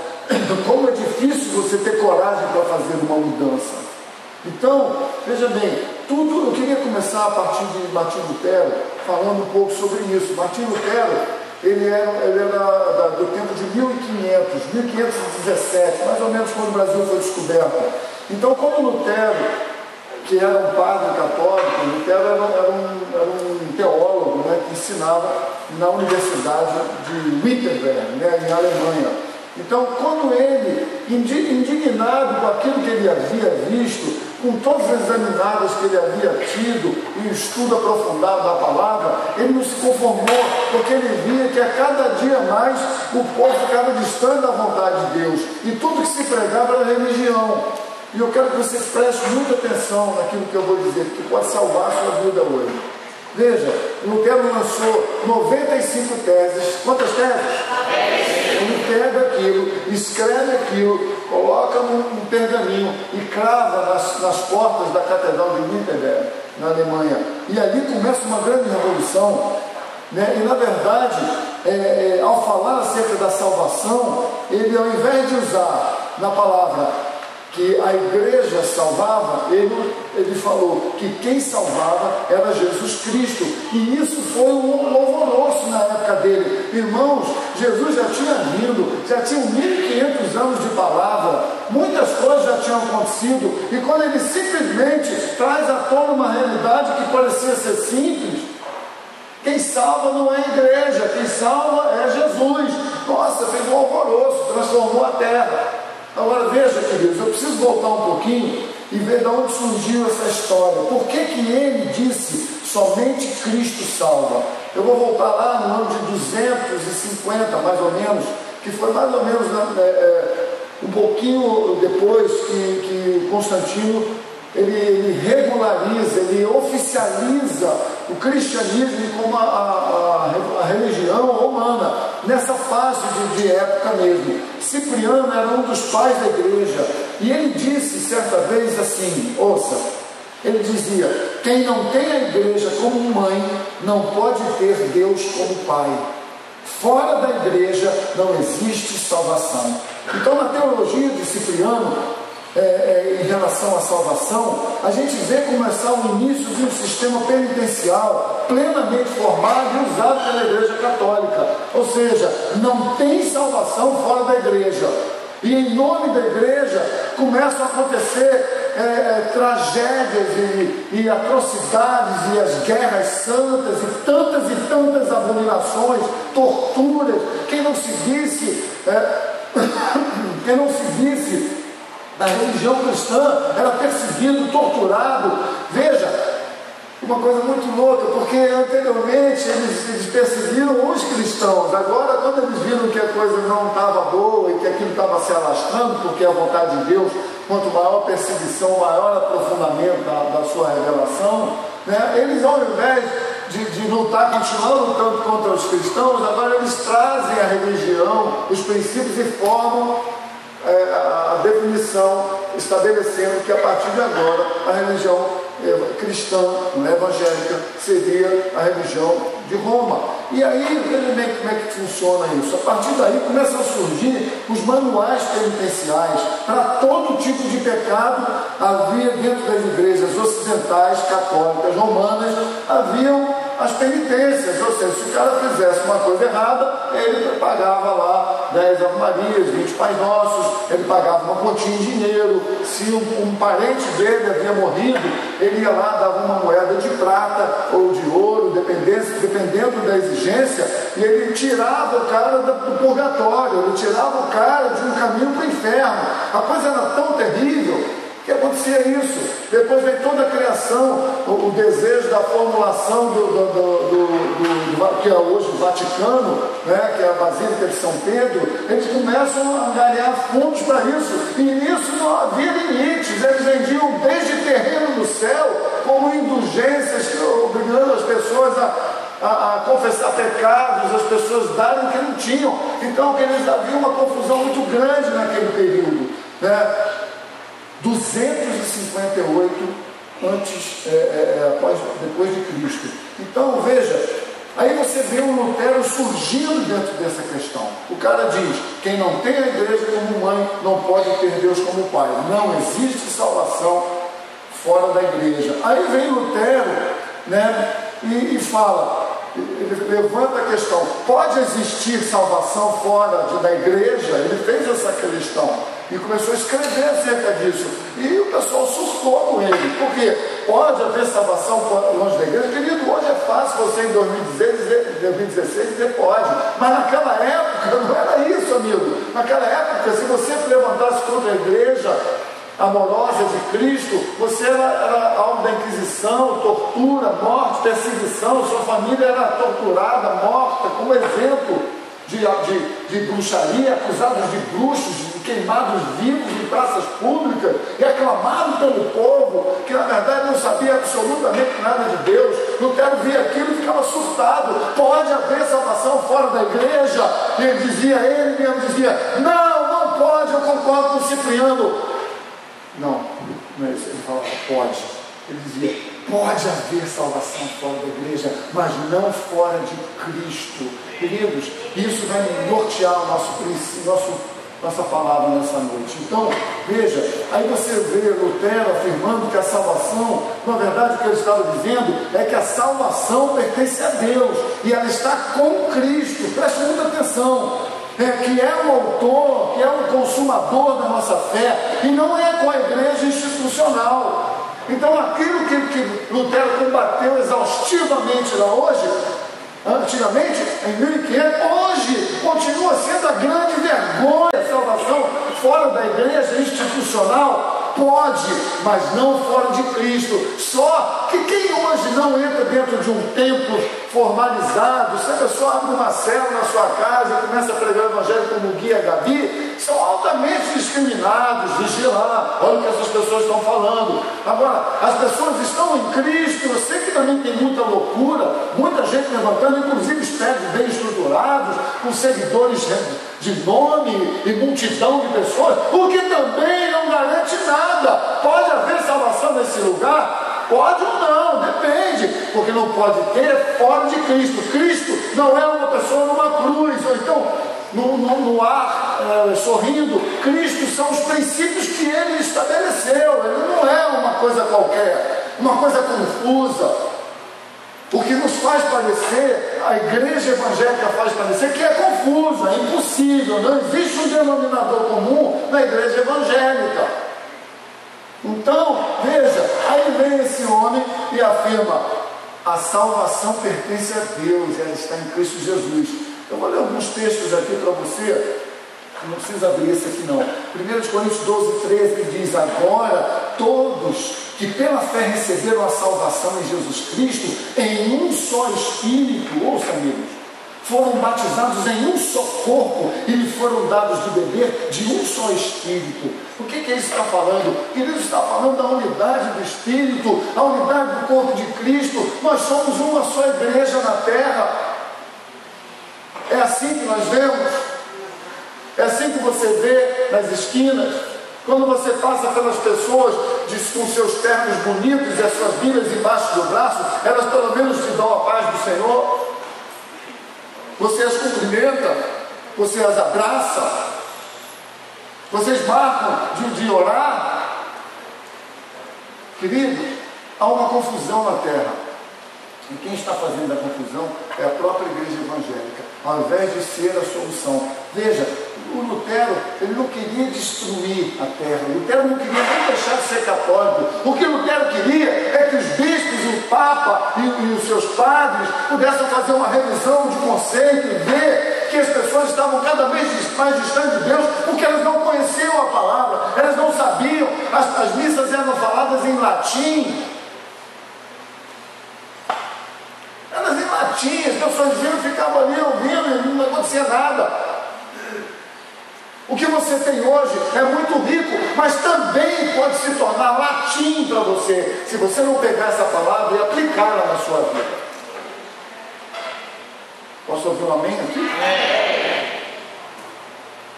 Como é difícil você ter coragem para fazer uma mudança. Então, veja bem, eu queria começar a partir de Martim Lutero, falando um pouco sobre isso. Martim Lutero, ele era do tempo de 1517, mais ou menos quando o Brasil foi descoberto. Então, como Lutero, que era um padre católico, Lutero era um teólogo, né, que ensinava na Universidade de Wittenberg, né, em Alemanha. Então, quando ele, indignado com aquilo que ele havia visto, com todas as examinadas que ele havia tido e o estudo aprofundado da palavra, ele não se conformou, porque ele via que a cada dia mais o povo ficava distante da vontade de Deus, e tudo que se pregava era religião. E eu quero que vocês prestem muita atenção naquilo que eu vou dizer, que pode salvar a sua vida hoje. Veja, Lutero lançou 95 teses. Quantas teses? Ele pega aquilo, escreve aquilo, coloca num pergaminho e crava nas portas da Catedral de Wittenberg, na Alemanha. E ali começa uma grande revolução, né? E na verdade, ao falar acerca da salvação, ele, ao invés de usar na palavra que a igreja salvava, ele falou que quem salvava era Jesus Cristo, e isso foi um alvoroço na época dele. Irmãos, Jesus já tinha vindo, já tinham 1500 anos de palavra, muitas coisas já tinham acontecido, e quando ele simplesmente traz à tona uma realidade que parecia ser simples, quem salva não é a igreja, quem salva é Jesus. Nossa, fez um alvoroço, transformou a terra. Agora veja, queridos, eu preciso voltar um pouquinho e ver de onde surgiu essa história. Por que ele disse somente Cristo salva? Eu vou voltar lá no ano de 250, mais ou menos, que foi mais ou menos um pouquinho depois que Constantino ele regulariza, ele oficializa o cristianismo como a religião romana, nessa fase de época mesmo. Cipriano era um dos pais da igreja, e ele disse certa vez assim, ouça, ele dizia: quem não tem a igreja como mãe, não pode ter Deus como pai. Fora da igreja não existe salvação. Então, na teologia de Cipriano, em relação à salvação, a gente vê começar o início de um sistema penitencial plenamente formado e usado pela igreja católica. Ou seja, não tem salvação fora da igreja. E em nome da igreja começam a acontecer tragédias e atrocidades e as guerras santas e tantas abominações, torturas. Quem não se visse da religião cristã era perseguido, torturado. Veja, uma coisa muito louca, porque anteriormente eles perseguiram os cristãos. Agora, quando eles viram que a coisa não estava boa e que aquilo estava se alastrando, porque é a vontade de Deus, quanto maior a perseguição, maior aprofundamento da sua revelação, né, eles, ao invés de lutar, continuar lutando contra os cristãos, agora eles trazem a religião, os princípios e formam a definição, estabelecendo que a partir de agora a religião cristã, evangélica, seria a religião de Roma. E aí, veja bem como é que funciona isso. A partir daí começam a surgir os manuais penitenciais para todo tipo de pecado. Havia dentro das igrejas ocidentais, católicas, romanas, haviam as penitências, ou seja, se o cara fizesse uma coisa errada, ele pagava lá 10 Ave Marias, 20 Pai Nossos, ele pagava uma quantia em dinheiro. Se um parente dele havia morrido, ele ia lá, dava uma moeda de prata ou de ouro, dependendo da exigência, e ele tirava o cara do purgatório, ele tirava o cara de um caminho para o inferno. A coisa era tão terrível que acontecia isso. Depois vem toda a criação, o desejo da formulação que é hoje o Vaticano, né, que é a Basílica de São Pedro. Eles começam a angariar fundos para isso, e nisso não havia limites. Eles vendiam desde terreno no céu, como indulgências, obrigando as pessoas a confessar pecados, as pessoas darem o que não tinham. Então eles haviam uma confusão muito grande naquele período, né? 258 depois de Cristo. Então veja, aí você vê um Lutero surgindo dentro dessa questão. O cara diz: quem não tem a igreja como mãe não pode ter Deus como pai. Não existe salvação fora da igreja. Aí vem Lutero, né, e fala, ele levanta a questão: pode existir salvação fora da igreja? Ele fez essa questão e começou a escrever acerca disso, e o pessoal surtou com ele, porque pode haver salvação longe da igreja. Querido, hoje é fácil você em 2016 dizer pode, mas naquela época não era isso, amigo. Naquela época, se você levantasse contra a igreja amorosa de Cristo, você era alvo da Inquisição, tortura, morte, perseguição. Sua família era torturada, morta, como exemplo de bruxaria, acusados de bruxos, queimados vivos em praças públicas, e aclamado pelo povo, que na verdade não sabia absolutamente nada de Deus. Lutero via aquilo e ficava surtado. Pode haver salvação fora da igreja? E ele mesmo dizia, não pode. Eu concordo com o Cipriano. Não é isso. Ele falava, pode. Ele dizia, pode haver salvação fora da igreja, mas não fora de Cristo. Queridos, isso vai nortear o nossa palavra nessa noite. Então, veja, aí você vê Lutero afirmando que a salvação, na verdade o que ele estava dizendo é que a salvação pertence a Deus, e ela está com Cristo. Preste muita atenção, que é o autor, que é o consumador da nossa fé, e não é com a igreja institucional. Então aquilo que Lutero combateu exaustivamente lá hoje, antigamente, em 1500, hoje continua sendo a grande vergonha. A salvação fora da igreja institucional pode, mas não fora de Cristo. Só que quem hoje não entra dentro de um templo formalizado, se a pessoa abre uma cela na sua casa e começa a pregar o evangelho como guia Gabi, são altamente discriminados. Vigia lá, olha o que essas pessoas estão falando. Agora, as pessoas estão em Cristo. Eu sei que também tem muita loucura, muita gente levantando, inclusive espécies bem estruturados, com seguidores de nome e multidão de pessoas, o que também não garante nada. Pode haver salvação nesse lugar? Pode ou não, depende, porque não pode ter fora de Cristo. Cristo não é uma pessoa numa cruz, ou então no ar, sorrindo. Cristo são os princípios que ele estabeleceu. Ele não é uma coisa qualquer, uma coisa confusa. O que nos faz parecer a igreja evangélica faz parecer que é confusa, é impossível, não existe um denominador comum na igreja evangélica. Então, veja, aí vem esse homem e afirma: a salvação pertence a Deus, ela está em Cristo Jesus. Eu vou ler alguns textos aqui para você, não precisa abrir esse aqui não. 1 Coríntios 12, 13 diz: agora todos que pela fé receberam a salvação em Jesus Cristo, em um só Espírito, ouça amigos, foram batizados em um só corpo e lhe foram dados de beber de um só Espírito. O que isso está falando? Querido, está falando da unidade do Espírito, a unidade do corpo de Cristo. Nós somos uma só igreja na terra. É assim que nós vemos. É assim que você vê nas esquinas. Quando você passa pelas pessoas com seus ternos bonitos e as suas Bíblias embaixo do braço, elas pelo menos te dão a paz do Senhor. Você as cumprimenta, você as abraça, vocês marcam de orar. Querido, há uma confusão na terra. E quem está fazendo a confusão é a própria igreja evangélica, ao invés de ser a solução. Veja, o Lutero, ele não queria destruir a terra. O Lutero não queria nem deixar de ser católico. O que o Lutero queria é que os bispos, o Papa e os seus padres pudessem fazer uma revisão de conceito e ver que as pessoas estavam cada vez mais distantes de Deus, porque elas não conheciam a palavra, elas não sabiam. As missas eram faladas em latim. Elas em latim, as pessoas diziam e ficavam ali ouvindo e não acontecia nada. O que você tem hoje é muito rico, mas também pode se tornar latim para você, se você não pegar essa palavra e aplicá-la na sua vida. Posso ouvir um amém aqui?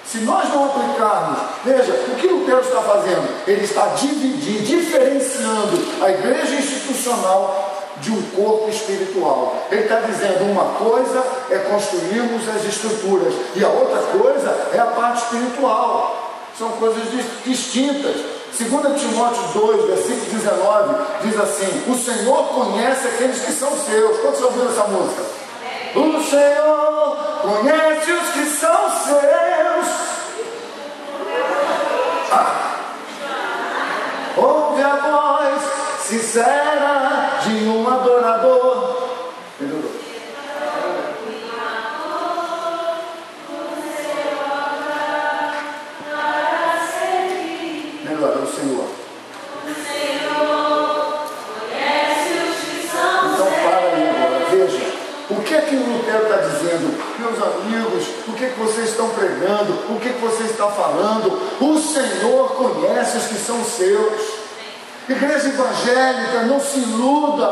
Se nós não aplicarmos, veja, o que Lutero está fazendo? Ele está diferenciando a igreja institucional de um corpo espiritual. Ele está dizendo, uma coisa é construirmos as estruturas e a outra coisa é a parte espiritual. São coisas distintas. 2 Timóteo 2, versículo 19, diz assim: o Senhor conhece aqueles que são seus. Quantos ouviram essa música? O Senhor conhece os que são seus. Ouve a voz sincera de um adorador. Melhorou. Melhor, é o Senhor. Então para aí agora, veja. O que é que o Lutero está dizendo? Meus amigos, o que é que vocês estão pregando? O que é que você está falando? O Senhor conhece os que são seus. Igreja evangélica, não se iluda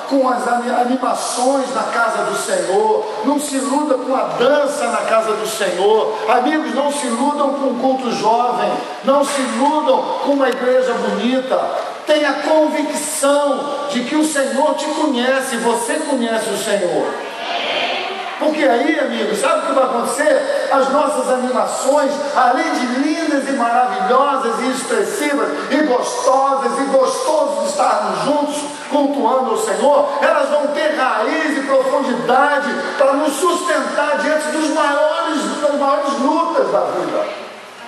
com as animações na casa do Senhor, não se iluda com a dança na casa do Senhor. Amigos, não se iludam com um culto jovem, não se iludam com uma igreja bonita. Tenha convicção de que o Senhor te conhece, você conhece o Senhor. Porque aí, amigos, sabe o que vai acontecer? As nossas animações, além de lindas e maravilhosas e expressivas e gostosas e gostoso de estarmos juntos cultuando o Senhor, elas vão ter raiz e profundidade para nos sustentar diante das maiores lutas da vida.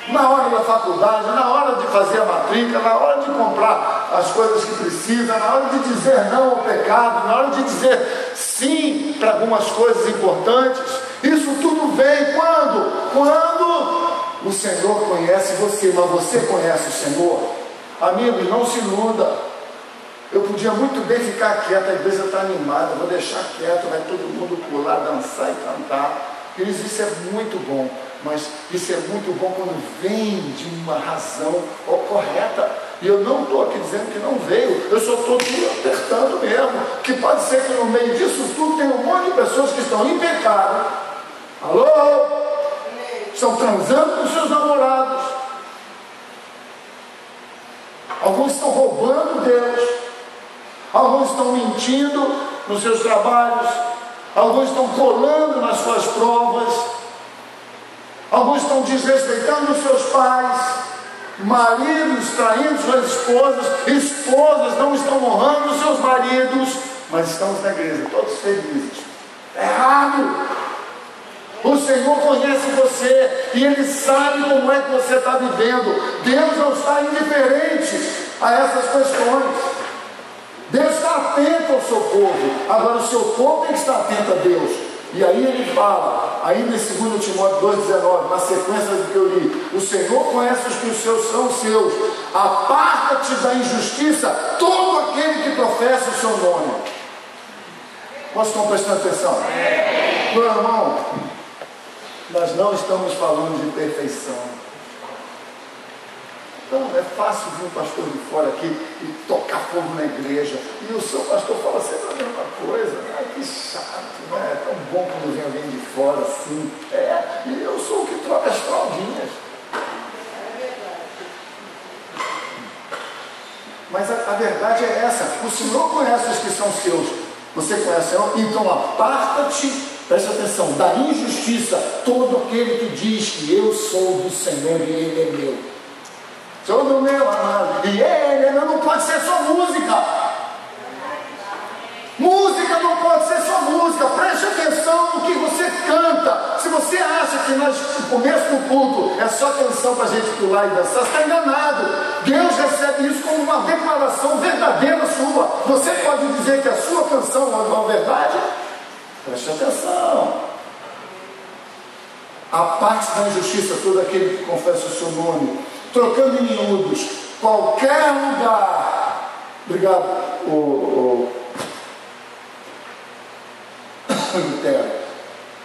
Na hora da faculdade, na hora de fazer a matrícula, na hora de comprar as coisas que precisa, na hora de dizer não ao pecado, na hora de dizer sim para algumas coisas importantes. Isso tudo vem quando? Quando o Senhor conhece você, mas você conhece o Senhor. Amigos, não se iluda. Eu podia muito bem ficar quieto, a igreja está animada, vou deixar quieto, vai todo mundo pular, dançar e cantar. Eles, isso é muito bom. Mas isso é muito bom quando vem de uma razão correta. E eu não estou aqui dizendo que não veio, eu só estou apertando mesmo. Que pode ser que no meio disso tudo tem um monte de pessoas que estão em pecado. Alô? Estão transando com seus namorados. Alguns estão roubando Deus. Alguns estão mentindo nos seus trabalhos. Alguns estão colando nas suas provas. Alguns estão desrespeitando os seus pais, maridos traindo suas esposas, esposas não estão honrando os seus maridos, mas estamos na igreja, todos felizes. Errado. O Senhor conhece você e Ele sabe como é que você está vivendo. Deus não está indiferente a essas questões. Deus está atento ao seu povo. Agora o seu povo tem que estar atento a Deus. E aí ele fala, ainda em 2 Timóteo 2,19, na sequência do que eu li: o Senhor conhece os que os seus são seus. Aparta-te da injustiça todo aquele que professa o seu nome. Nós estamos prestando atenção? Meu irmão, nós não estamos falando de perfeição. Então é fácil vir um pastor de fora aqui e tocar fogo na igreja, e o seu pastor fala sempre a mesma coisa. Ai, que chato, né? É tão bom quando vem alguém de fora assim. E eu sou o que troca as fraldinhas. Mas a verdade é essa: o Senhor conhece os que são seus. Você conhece o Senhor? Então aparta-te, preste atenção, da injustiça todo aquele que diz que eu sou do Senhor e Ele é meu. Sou do meu amado e Ele não pode ser só música. Música não pode ser só música. Preste atenção no que você canta. Se você acha que no começo do culto é só canção para a gente pular e dançar, você está enganado. Deus recebe isso como uma declaração verdadeira sua. Você pode dizer que a sua canção é uma verdade? Preste atenção. A parte da injustiça, todo aquele que confessa o seu nome, trocando em miúdos, qualquer lugar. Obrigado, Lutero.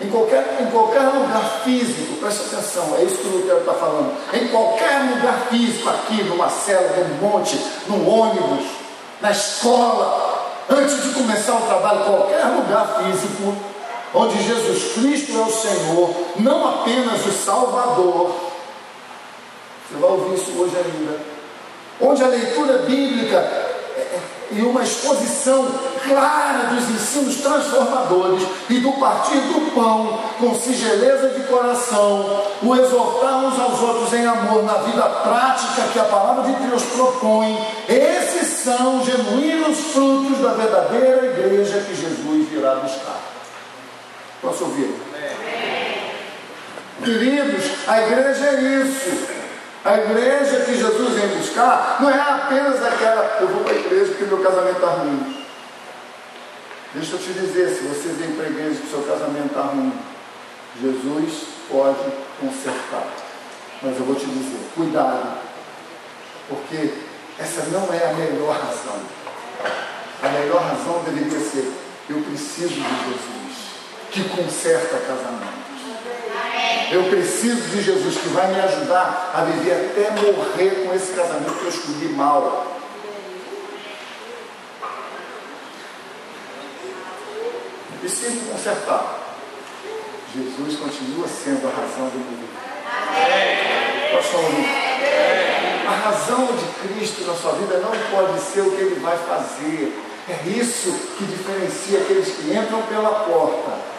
Em qualquer lugar físico, presta atenção, é isso que o Lutero está falando. Em qualquer lugar físico, aqui, numa cela, num monte, num ônibus, na escola, antes de começar o trabalho, qualquer lugar físico, onde Jesus Cristo é o Senhor, não apenas o Salvador. Você vai ouvir isso hoje ainda. Onde a leitura bíblica e uma exposição clara dos ensinos transformadores e do partir do pão com singeleza de coração, o exortar uns aos outros em amor na vida prática que a palavra de Deus propõe, esses são genuínos frutos da verdadeira igreja que Jesus virá buscar. Posso ouvir? Queridos, a igreja é isso. A igreja que Jesus vem buscar não é apenas aquela: eu vou para a igreja porque meu casamento está ruim. Deixa eu te dizer, se você vem para a igreja que seu casamento está ruim, Jesus pode consertar. Mas eu vou te dizer, cuidado, porque essa não é a melhor razão. A melhor razão deveria ser: eu preciso de Jesus, que conserta casamento. Eu preciso de Jesus, que vai me ajudar a viver até morrer com esse casamento que eu escolhi mal. E se ele consertar, Jesus continua sendo a razão do meu viver. Nós somos a razão de Cristo na sua vida não pode ser o que ele vai fazer. É isso que diferencia aqueles que entram pela porta.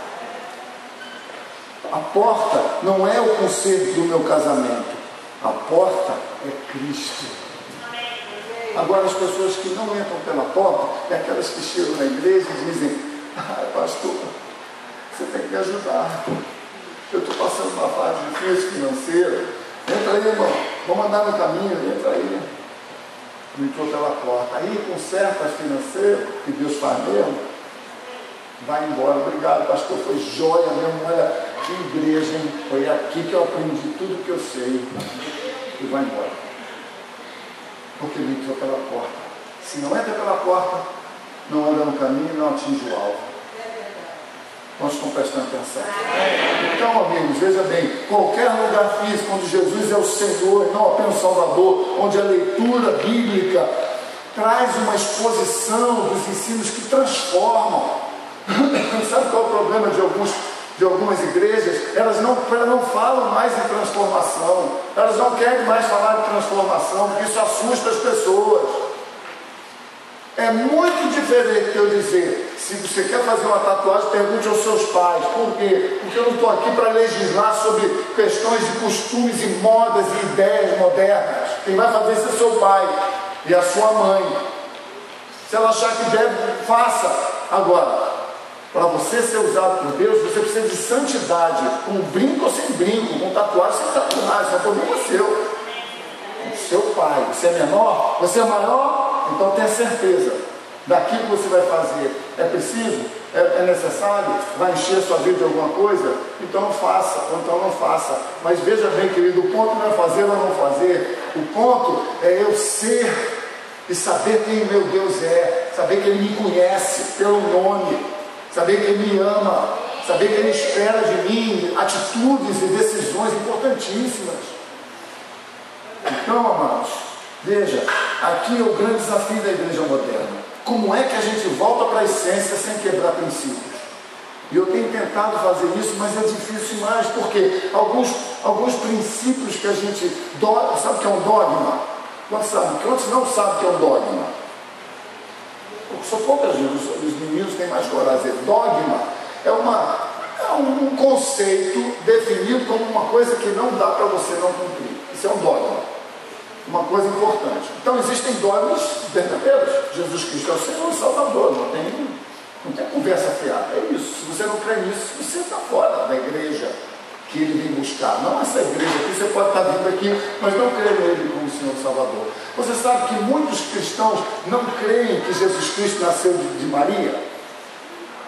A porta não é o conserto do meu casamento. A porta é Cristo. Agora, as pessoas que não entram pela porta é aquelas que chegam na igreja e dizem: pastor, você tem que me ajudar. Eu estou passando uma fase difícil financeira. Entra aí, irmão. Vamos andar no caminho. Entra aí. Não entrou pela porta. Aí conserta as financeiras, que Deus faz mesmo. Vai embora. Obrigado, pastor. Foi joia mesmo. Olha, que igreja, hein? Foi aqui que eu aprendi tudo que eu sei. E vai embora. Porque não entrou pela porta. Se não entra pela porta, não anda no caminho, não atinge o alvo. Nós estamos prestando atenção. Então, amigos, veja bem, qualquer lugar físico onde Jesus é o Senhor e não apenas o Salvador, onde a leitura bíblica traz uma exposição dos ensinos que transformam. Sabe qual é o problema de algumas igrejas? Elas não falam mais em transformação. Elas não querem mais falar de transformação, porque isso assusta as pessoas. É muito diferente eu dizer: se você quer fazer uma tatuagem, pergunte aos seus pais. Por quê? Porque eu não estou aqui para legislar sobre questões de costumes e modas e ideias modernas. Quem vai fazer isso é seu pai e a sua mãe. Se ela achar que deve, faça. Agora, Para você ser usado por Deus, você precisa de santidade, com brinco ou sem brinco, com tatuagem ou sem tatuagem, é problema seu. Seu pai, você é menor, você é maior, então tenha certeza daquilo que você vai fazer. É preciso? É necessário? Vai encher a sua vida de alguma coisa? Então faça, ou então não faça. Mas veja bem, querido, o ponto não é fazer ou não fazer. O ponto é eu ser e saber quem meu Deus é, saber que Ele me conhece pelo nome, saber que Ele me ama, saber que Ele espera de mim atitudes e decisões importantíssimas. Então, amados, veja, aqui é o grande desafio da igreja moderna. Como é que a gente volta para a essência sem quebrar princípios? E eu tenho tentado fazer isso, mas é difícil demais, porque alguns princípios que a gente... Sabe o que é um dogma? Quantos não sabem o que é um dogma? São poucas vezes, os meninos têm mais coragem. Dogma é um conceito definido como uma coisa que não dá para você não cumprir. Isso é um dogma. Uma coisa importante. Então existem dogmas verdadeiros. Jesus Cristo é o Senhor e Salvador. Não tem conversa fiada. É isso. Se você não crê nisso, você está fora da igreja que Ele vem buscar. Não essa igreja aqui. Você pode estar vindo aqui, mas não crê nele como Senhor e Salvador. Você sabe que muitos cristãos não creem que Jesus Cristo nasceu de Maria?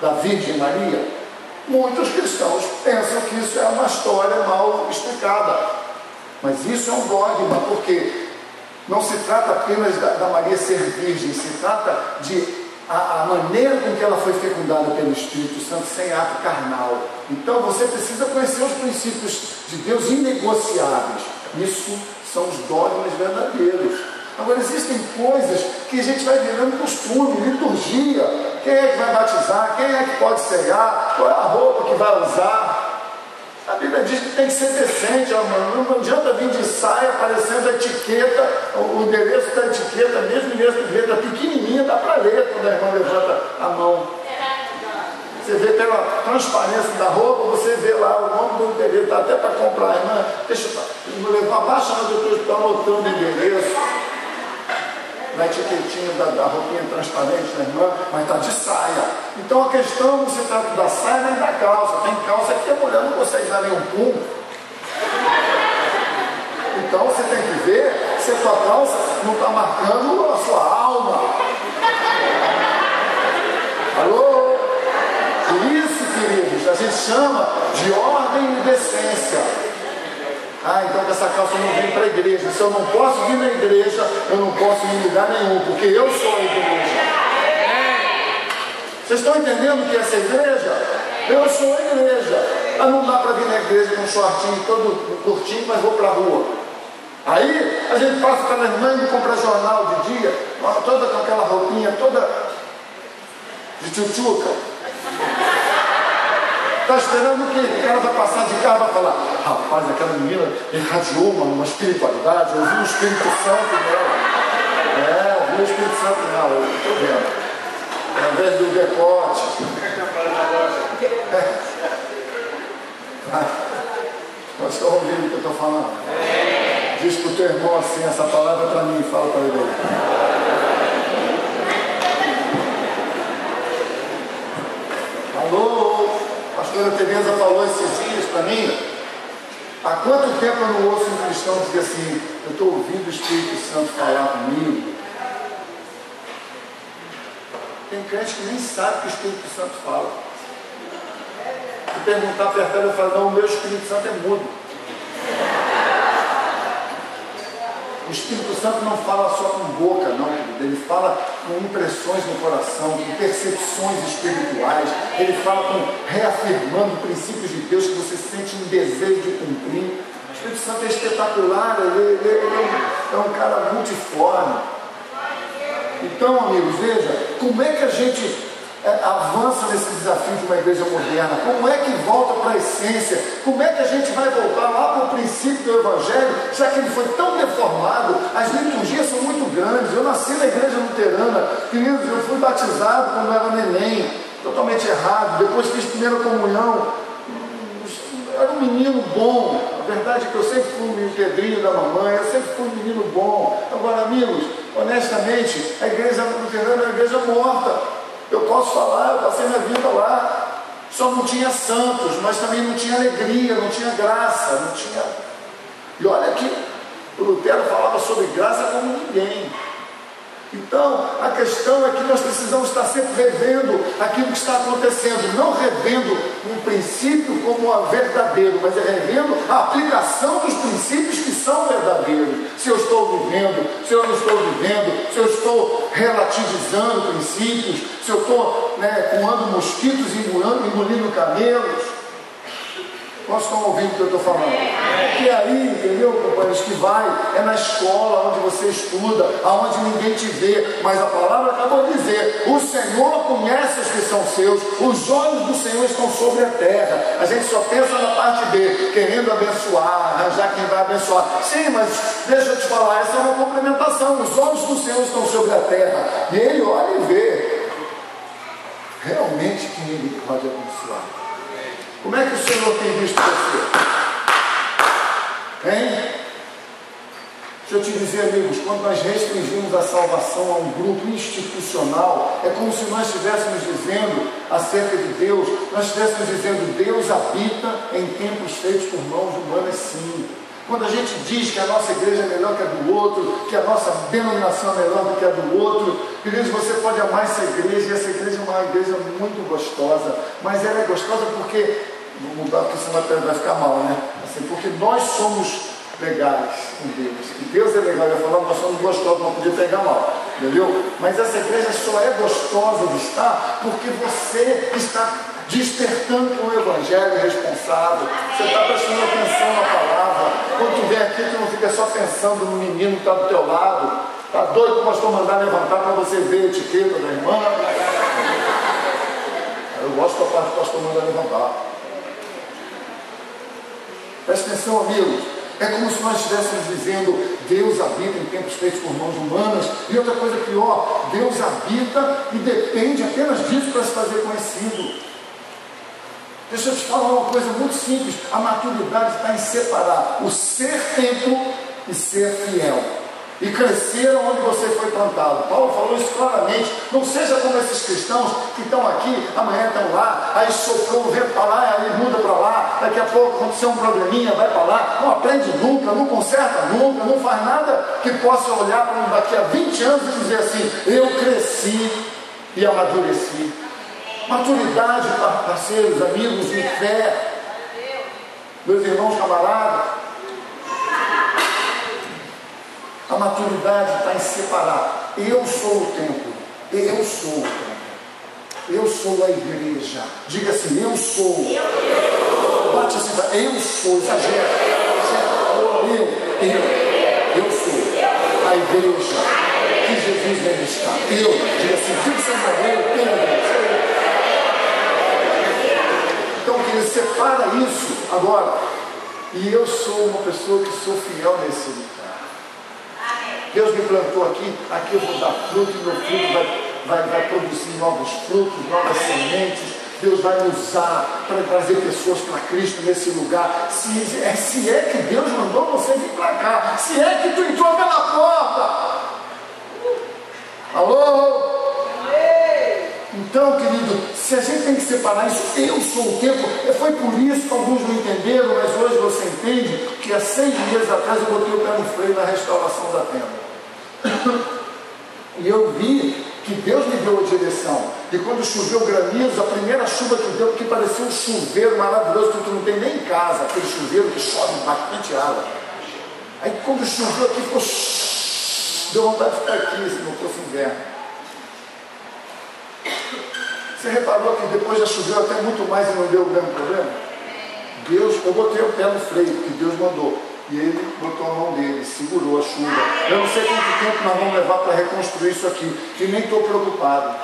Da Virgem Maria? Muitos cristãos pensam que isso é uma história mal explicada. Mas isso é um dogma, porque não se trata apenas da Maria ser virgem, se trata de a maneira com que ela foi fecundada pelo Espírito Santo sem ato carnal. Então você precisa conhecer os princípios de Deus inegociáveis. Isso são os dogmas verdadeiros. Agora existem coisas que a gente vai virando costume, liturgia. Quem é que vai batizar? Quem é que pode cegar? Qual é a roupa que vai usar? A Bíblia diz que tem que ser decente, não adianta vir de saia aparecendo a etiqueta, o endereço da etiqueta, mesmo endereço de letra pequenininha, dá para ler quando a irmã levanta a mão. Você vê pela transparência da roupa, você vê lá o nome do endereço, dá até para comprar, irmã, deixa eu levar, abaixa onde eu estou anotando o endereço, na etiquetinha da roupinha transparente da irmã, mas está de saia. Então a questão não se trata da saia nem da calça. Tem calça que a mulher não consegue dar nenhum pum. Então você tem que ver se a sua calça não está marcando a sua alma. Alô? Por isso, queridos, a gente chama de ordem e decência. Então que essa calça não vem para a igreja. Se eu não posso vir na igreja, eu não posso ir em lugar nenhum, porque eu sou a igreja. Vocês estão entendendo que essa igreja? Eu sou a igreja. Mas não dá para vir na igreja com um shortinho todo curtinho, mas vou para a rua. Aí a gente passa pela irmã e compra jornal de dia, toda com aquela roupinha toda de tchutchuca. Está esperando que ela vai passar de carro e vai falar: rapaz, aquela menina irradiou uma espiritualidade, eu vi o Espírito Santo nela. Vi o Espírito Santo nela, eu estou vendo. Ao invés do decote. Nós estamos ouvindo o que eu estou falando. Diz para o teu irmão assim: essa palavra é para mim, fala para ele. Alô? A pastora Tereza falou esses dias para mim. Há quanto tempo eu não ouço um cristão dizer assim: eu estou ouvindo o Espírito Santo falar comigo? Tem crente que nem sabe que o Espírito Santo fala. Se perguntar perto dela, eu falo: não, o meu Espírito Santo é mudo. O Espírito Santo não fala só com boca, não, ele fala com impressões no coração, com percepções espirituais, ele fala reafirmando princípios de Deus que você sente um desejo de cumprir. O Espírito Santo é espetacular, ele é um cara multiforme. Então, amigos, veja, como é que a gente avança nesse desafio de uma igreja moderna? Como é que volta para a essência? Como é que a gente vai voltar lá para o princípio do Evangelho, já que ele foi tão deformado? As liturgias são muito grandes. Eu nasci na igreja luterana, queridos, eu fui batizado quando era neném, totalmente errado. Depois fiz primeira comunhão, era um menino bom. A verdade é que eu sempre fui um pedrinho da mamãe, eu sempre fui um menino bom. Agora, amigos, honestamente, a igreja luterana é uma igreja morta. Eu posso falar, eu passei minha vida lá. Só não tinha santos, mas também não tinha alegria, não tinha graça, não tinha... E olha que o Lutero falava sobre graça como ninguém. Então, a questão é que nós precisamos estar sempre revendo aquilo que está acontecendo, não revendo um princípio como verdadeiro, mas revendo a aplicação dos princípios que são verdadeiros. Se eu estou vivendo, se eu não estou vivendo, se eu estou relativizando princípios, se eu estou coando mosquitos e engolindo camelos. Nós estamos ouvindo o que eu estou falando? Porque aí, entendeu, companheiros, que vai, é na escola onde você estuda, aonde ninguém te vê, mas a palavra acabou de dizer, o Senhor conhece os que são seus, os olhos do Senhor estão sobre a terra. A gente só pensa na parte B, querendo abençoar, arranjar quem vai abençoar. Sim, mas deixa eu te falar, essa é uma complementação, os olhos do Senhor estão sobre a terra, e Ele olha e vê realmente quem Ele pode abençoar. Como é que o Senhor tem visto você? Hein? Deixa eu te dizer, amigos, quando nós restringimos a salvação a um grupo institucional, é como se nós estivéssemos dizendo acerca de Deus, nós estivéssemos dizendo, Deus habita em templos feitos por mãos humanas, sim. Quando a gente diz que a nossa igreja é melhor que a do outro, que a nossa denominação é melhor do que a do outro, queridos, você pode amar essa igreja, e essa igreja é uma igreja muito gostosa, mas ela é gostosa porque... Vou mudar porque senão vai ficar mal, né? Assim, porque nós somos legais com Deus. E Deus é legal, eu ia falar, nós somos gostosos, não podia pegar mal, entendeu? Mas essa igreja só é gostosa de estar porque você está despertando com o Evangelho responsável. Você está prestando atenção na palavra. Quando tu vem aqui, tu não fica só pensando no menino que está do teu lado. Está doido para o pastor mandar levantar para você ver a etiqueta da irmã? Eu gosto da parte do pastor mandar levantar. Presta atenção, amigos, é como se nós estivéssemos dizendo, Deus habita em templos feitos por mãos humanas, e outra coisa pior, Deus habita e depende apenas disso para se fazer conhecido. Deixa eu te falar uma coisa muito simples, a maturidade está em separar o ser templo e ser fiel. E crescer onde você foi plantado. Paulo falou isso claramente. Não seja como esses cristãos que estão aqui, amanhã estão lá, aí soprou o vento para lá, aí muda para lá, daqui a pouco aconteceu um probleminha, vai para lá, não aprende nunca, não conserta nunca, não faz nada que possa olhar para daqui a 20 anos e dizer assim, eu cresci e amadureci. Maturidade, parceiros, amigos, em fé, meus irmãos camaradas. A maturidade está em separar. Eu sou o templo. Eu sou o templo. Eu sou a igreja. Diga assim, eu sou. Bate assim, eu sou. Exagera. Eu sou a igreja que Jesus deve estar. Eu. Diga assim, diga assim, então, querido, separa isso agora. E eu sou uma pessoa que sou fiel nesse lugar. Deus me plantou aqui eu vou dar fruto, e meu fruto vai produzir novos frutos, novas sementes. Deus vai me usar para trazer pessoas para Cristo nesse lugar. Se é que Deus mandou você vir para cá, se é que tu entrou pela porta. Alô? Então, querido, se a gente tem que separar isso, eu sou o templo. Foi por isso que alguns não entenderam, mas hoje você entende que há 6 meses atrás eu botei o pé no freio na restauração da tenda. E eu vi que Deus me deu a direção. E quando choveu granizo, a primeira chuva que deu, que parecia um chuveiro maravilhoso, que tu não tem nem em casa, aquele chuveiro que chove bastante água. Aí quando choveu aqui, ficou deu vontade de ficar aqui, se não fosse inverno. Você reparou que depois já choveu até muito mais e não deu o mesmo problema? Eu botei o pé no freio, que Deus mandou. E ele botou a mão dele, segurou a chuva. Eu não sei quanto tempo nós vamos levar para reconstruir isso aqui, e nem estou preocupado.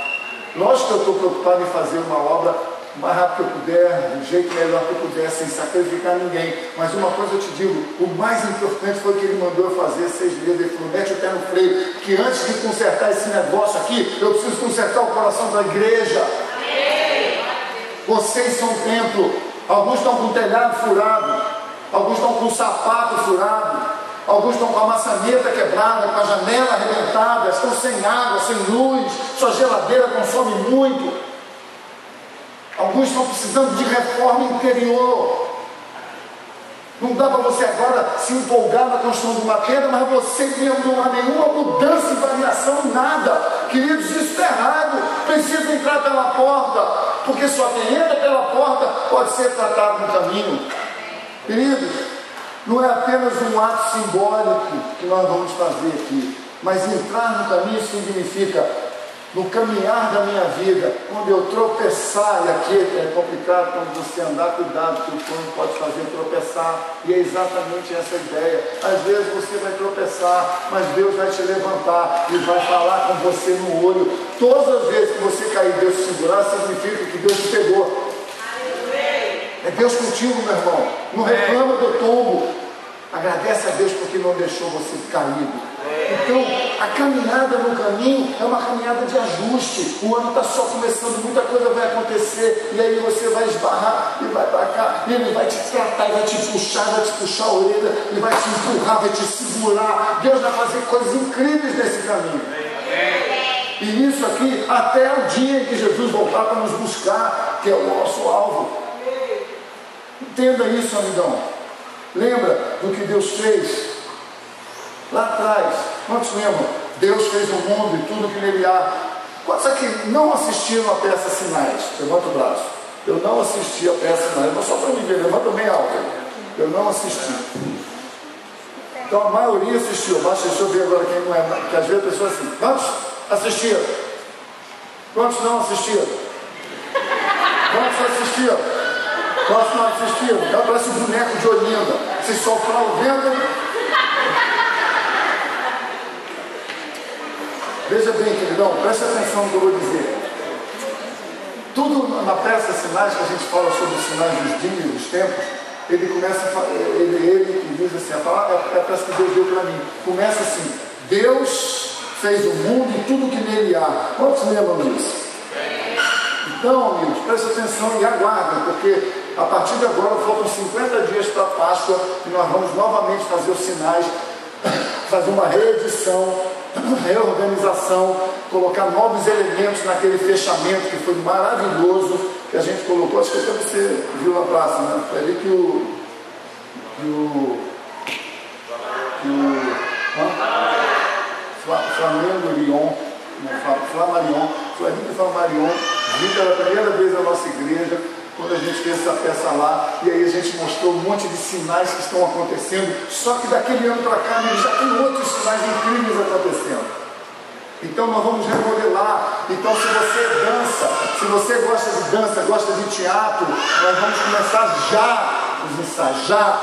Lógico que eu estou preocupado em fazer uma obra o mais rápido que eu puder, do jeito melhor que eu puder, sem sacrificar ninguém. Mas uma coisa eu te digo, o mais importante foi o que ele mandou eu fazer 6 meses. Ele falou, mete o pé no freio, que antes de consertar esse negócio aqui, eu preciso consertar o coração da igreja. Vocês são um templo. Alguns estão com o telhado furado, alguns estão com o sapato furado. Alguns estão com a maçaneta quebrada, com a janela arrebentada, estão sem água, sem luz, sua geladeira consome muito. Alguns estão precisando de reforma interior. Não dá para você agora se empolgar na construção de uma tenda, mas você mesmo não há nenhuma mudança e variação, nada. Queridos, isso está errado. Precisa entrar pela porta, porque só quem entra pela porta pode ser tratado no caminho. Queridos, não é apenas um ato simbólico que nós vamos fazer aqui, mas entrar no caminho significa, no caminhar da minha vida, quando eu tropeçar, e aqui é complicado quando você andar, cuidado, que o plano pode fazer tropeçar, e é exatamente essa ideia. Às vezes você vai tropeçar, mas Deus vai te levantar e vai falar com você no olho. Todas as vezes que você cair e Deus te segurar, significa que Deus te pegou. É Deus contigo, meu irmão. Não reclama do tombo. Agradece a Deus porque não deixou você caído. Então, a caminhada no caminho é uma caminhada de ajuste. O ano está só começando, muita coisa vai acontecer, e aí você vai esbarrar e vai para cá, e ele vai te tratar, e vai te puxar a orelha, e vai te empurrar, vai te segurar. Deus vai fazer coisas incríveis nesse caminho. E isso aqui até o dia em que Jesus voltar para nos buscar, que é o nosso alvo. Entenda isso, amigão. Lembra do que Deus fez lá atrás? Quantos lembram? Deus fez o mundo e tudo que nele há. Quantos aqui não assistiram a peça Sinais? Levanta o braço. Eu não assisti a peça Sinais. Só para me ver, levanta bem alto. Eu não assisti. Então a maioria assistiu. Basta deixa eu ver agora quem não é. Porque às vezes a pessoa assim, quantos assistiram? Quantos não assistiram? Quantos assistiram? Quantos não assistiram? Ela parece um boneco de Olinda. Se soprar o vento. Veja bem, queridão, preste atenção no que eu vou dizer. Tudo na peça Sinais, que a gente fala sobre os sinais dos dias, dos tempos, ele começa a falar, ele diz assim, a palavra é a peça que Deus deu para mim. Começa assim, Deus fez o mundo e tudo que nele há. Quantos lembram disso? Então, amigos, preste atenção e aguardem, porque a partir de agora faltam 50 dias para a Páscoa e nós vamos novamente fazer os sinais, fazer uma reedição, reorganização, colocar novos elementos naquele fechamento que foi maravilhoso, que a gente colocou, acho que até você viu na praça, né? Foi ali que Flamengo Lyon, Flamarion, foi ali que Flamarion viu pela primeira vez a nossa igreja, quando a gente fez essa peça lá, e aí a gente mostrou um monte de sinais que estão acontecendo, só que daquele ano para cá, já tem outros sinais incríveis acontecendo. Então nós vamos remodelar. Então se você dança, se você gosta de dança, gosta de teatro, nós vamos começar já os ensaios, já.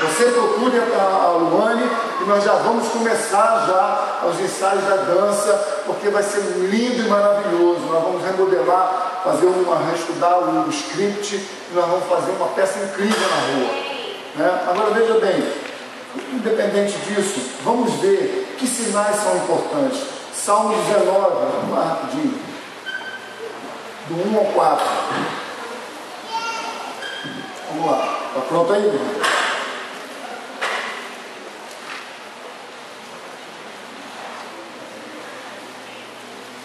Você procure a Luane e nós já vamos começar já os ensaios da dança, porque vai ser lindo e maravilhoso. Nós vamos remodelar, reestudar o script, e nós vamos fazer uma peça incrível na rua. Né? Agora veja bem, independente disso, vamos ver que sinais são importantes. Salmo 19, vamos lá rapidinho, do 1 ao 4. Vamos lá, está pronto aí, irmão?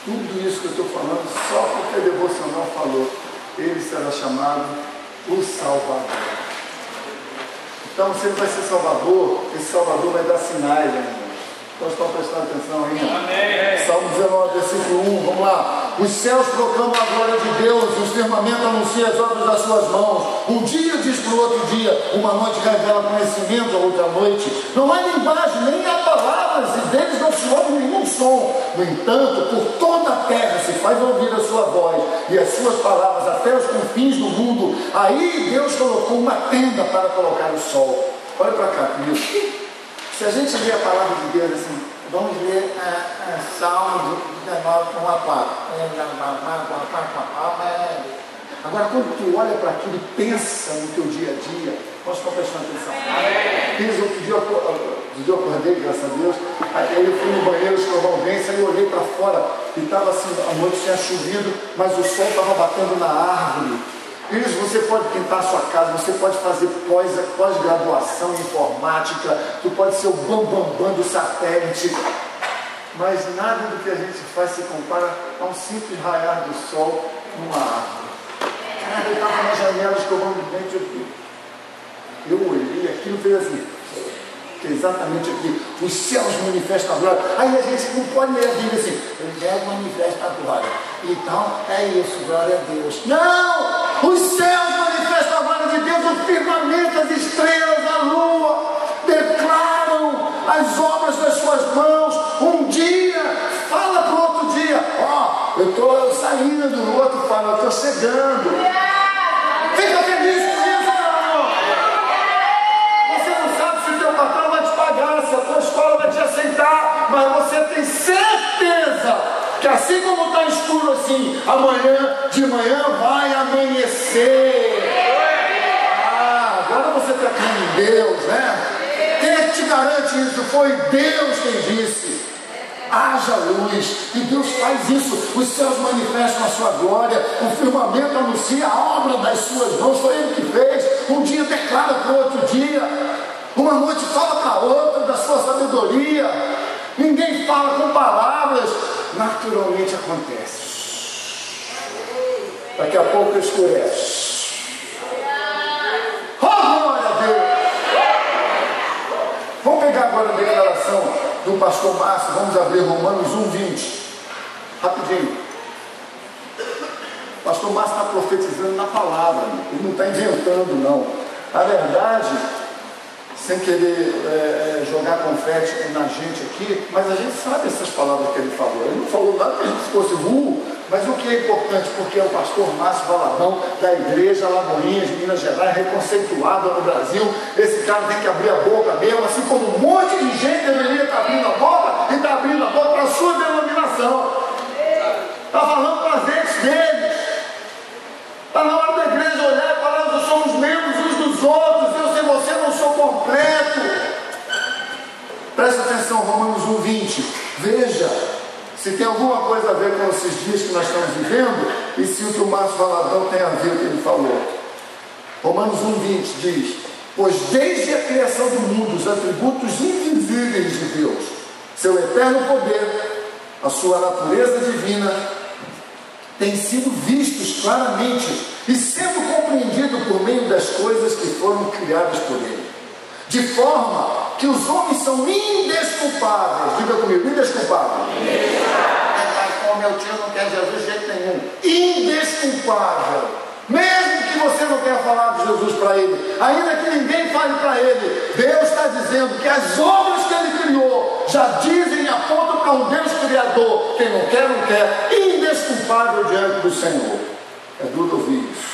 Tudo isso que eu estou falando, só porque a devocional falou, ele será chamado o Salvador. Então, se ele vai ser Salvador, esse Salvador vai dar sinais, irmãos. Então, estão prestando atenção aí? Amém. Salmo 19, versículo 1, vamos lá. Os céus proclamam a glória de Deus, e os firmamentos anunciam as obras das suas mãos. Um dia diz para o outro dia, uma noite revela conhecimento, a outra noite. Não há linguagem, nem há palavras, e deles não se ouve nenhum som. No entanto, por toda a terra se faz ouvir a sua voz, e as suas palavras até os confins do mundo. Aí Deus colocou uma tenda para colocar o sol. Olha para cá, querido. Se a gente ler a palavra de Deus assim, vamos ler Salmo 19, 1 a 4. Agora, quando tu olha para aquilo e pensa no teu dia a dia, nós estamos prestando atenção. Outro dia eu acordei, graças a Deus, aí eu fui no banheiro escovar o dente, aí eu olhei para fora e estava assim, a noite tinha chovido, mas o sol estava batendo na árvore. Isso, você pode pintar a sua casa, você pode fazer pós-graduação em informática, tu pode ser o bambambam do satélite, mas nada do que a gente faz se compara a um simples raiar do sol numa árvore. Cara, eu estava na janela escovando o dente, eu olhei, aquilo fez assim, que é exatamente aqui, os céus manifestam a glória. Aí a gente não pode ler a Bíblia assim, os céus manifestam a glória. Então, é isso, glória a Deus. Não! Os céus manifestam a glória de Deus, o firmamento, as estrelas, a lua, declaram as obras das suas mãos. Um dia, fala para o outro dia, ó, eu estou saindo, o outro fala, eu estou chegando. Fica feliz com isso, meu amor. Você não sabe se o teu patrão vai te pagar, se a tua escola vai te aceitar, mas você tem certeza que assim como está escuro assim, amanhã, de manhã vai amanhecer. Agora você está crendo em Deus, né? Quem é que te garante isso? Foi Deus quem disse. Haja luz, e Deus faz isso. Os céus manifestam a sua glória, o firmamento anuncia a obra das suas mãos, foi Ele que fez. Um dia declara para o outro dia, uma noite fala para a outra da sua sabedoria. Ninguém fala com palavras, naturalmente acontece. Daqui a pouco escurece. Oh, glória a Deus! Vamos pegar agora a declaração do pastor Márcio, vamos abrir Romanos 1:20, rapidinho. O pastor Márcio está profetizando na palavra, ele não está inventando, não. A verdade, sem querer jogar confete na gente aqui, mas a gente sabe essas palavras que ele falou. Ele não falou nada que a gente fosse burro, mas o que é importante, porque é o pastor Márcio Valadão, da igreja Lagoinhas, Minas Gerais, reconceituada no Brasil. Esse cara tem que abrir a boca mesmo, assim como um monte de gente deveria estar abrindo a boca, e está abrindo a boca para a sua denominação. Está falando para as entes deles. Está na hora da igreja olhar e falar, nós somos membros uns dos outros, eu sem você não sou completo. Presta atenção, Romanos 1:20. Veja se tem alguma coisa a ver com esses dias que nós estamos vivendo e se o que o Márcio Valadão tem a ver com o que ele falou. Romanos 1:20 diz: pois desde a criação do mundo os atributos invisíveis de Deus, seu eterno poder, a sua natureza divina, têm sido vistos claramente e sendo compreendido por meio das coisas que foram criadas por Ele, de forma que os homens são indesculpáveis. Diga comigo, indesculpáveis. Como meu tio não quer Jesus de jeito nenhum. Indesculpável. Mesmo que você não tenha falado de Jesus para ele, ainda que ninguém fale para ele, Deus está dizendo que as obras que ele criou já dizem e apontam para um Deus criador. Quem não quer, não quer. Indesculpável diante do Senhor. É duro ouvir isso.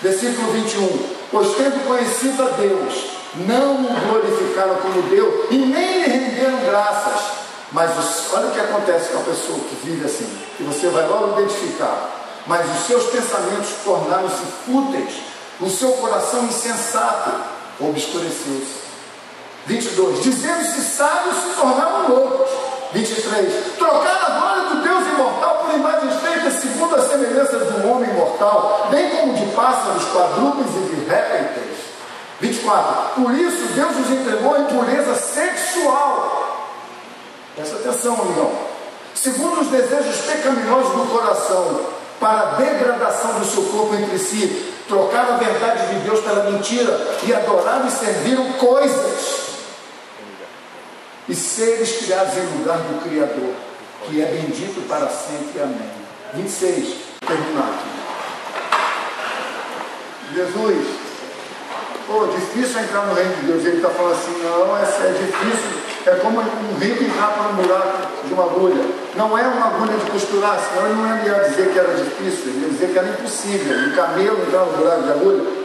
Versículo 21. Pois tendo conhecido a Deus, não o glorificaram como Deus e nem lhe renderam graças. Mas olha o que acontece com a pessoa que vive assim, que você vai logo identificar. Mas os seus pensamentos tornaram-se fúteis, o seu coração insensato obscureceu-se. 22. Dizendo-se sábios, se tornaram loucos. 23. Trocaram a glória do Deus imortal por imagens feitas segundo a semelhança do homem mortal, bem como de pássaros, quadrúpedes e de répteis. 24. Por isso Deus os entregou à impureza sexual. Presta atenção, amigão. Segundo os desejos pecaminosos do coração, para a degradação do seu corpo entre si, trocaram a verdade de Deus pela mentira e adoraram e serviram coisas e seres criados em lugar do Criador, que é bendito para sempre. Amém. 26. Terminar aqui. Jesus, difícil entrar no reino de Deus. Ele está falando assim, não, é difícil. É como um rico entrar para um buraco de uma agulha. Não é uma agulha de costurar, senão ele não ia dizer que era difícil, ele ia dizer que era impossível. Um camelo entrar no buraco de agulha.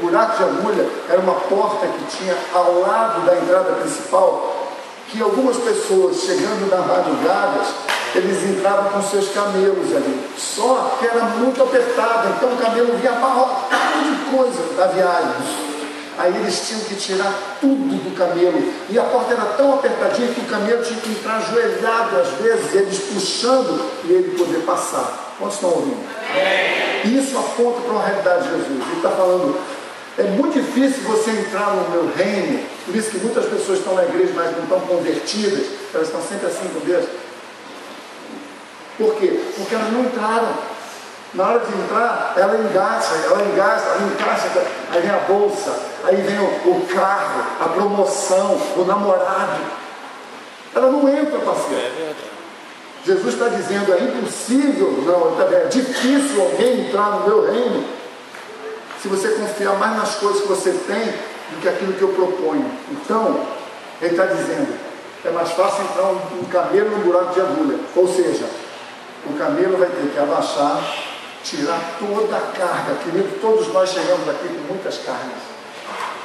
Buraco de agulha era uma porta que tinha ao lado da entrada principal, que algumas pessoas, chegando nas madrugadas, eles entravam com seus camelos ali. Só que era muito apertado, então o camelo vinha abarrotado de coisa da viagem. Aí eles tinham que tirar tudo do camelo. E a porta era tão apertadinha que o camelo tinha que entrar ajoelhado às vezes, eles puxando e ele poder passar. Quantos estão ouvindo? E isso aponta para uma realidade de Jesus. Ele está falando, é muito difícil você entrar no meu reino. Por isso que muitas pessoas estão na igreja, mas não estão convertidas. Elas estão sempre assim com Deus. Por quê? Porque elas não entraram. Na hora de entrar, ela engasta, aí vem a bolsa, aí vem o carro, a promoção, o namorado. Ela não entra, parceiro. Jesus está dizendo, é impossível, não, é difícil alguém entrar no meu reino se você confiar mais nas coisas que você tem do que aquilo que eu proponho. Então, ele está dizendo, é mais fácil entrar um camelo no buraco de agulha. Ou seja, o camelo vai ter que abaixar, tirar toda a carga. Querido, todos nós chegamos aqui com muitas cargas.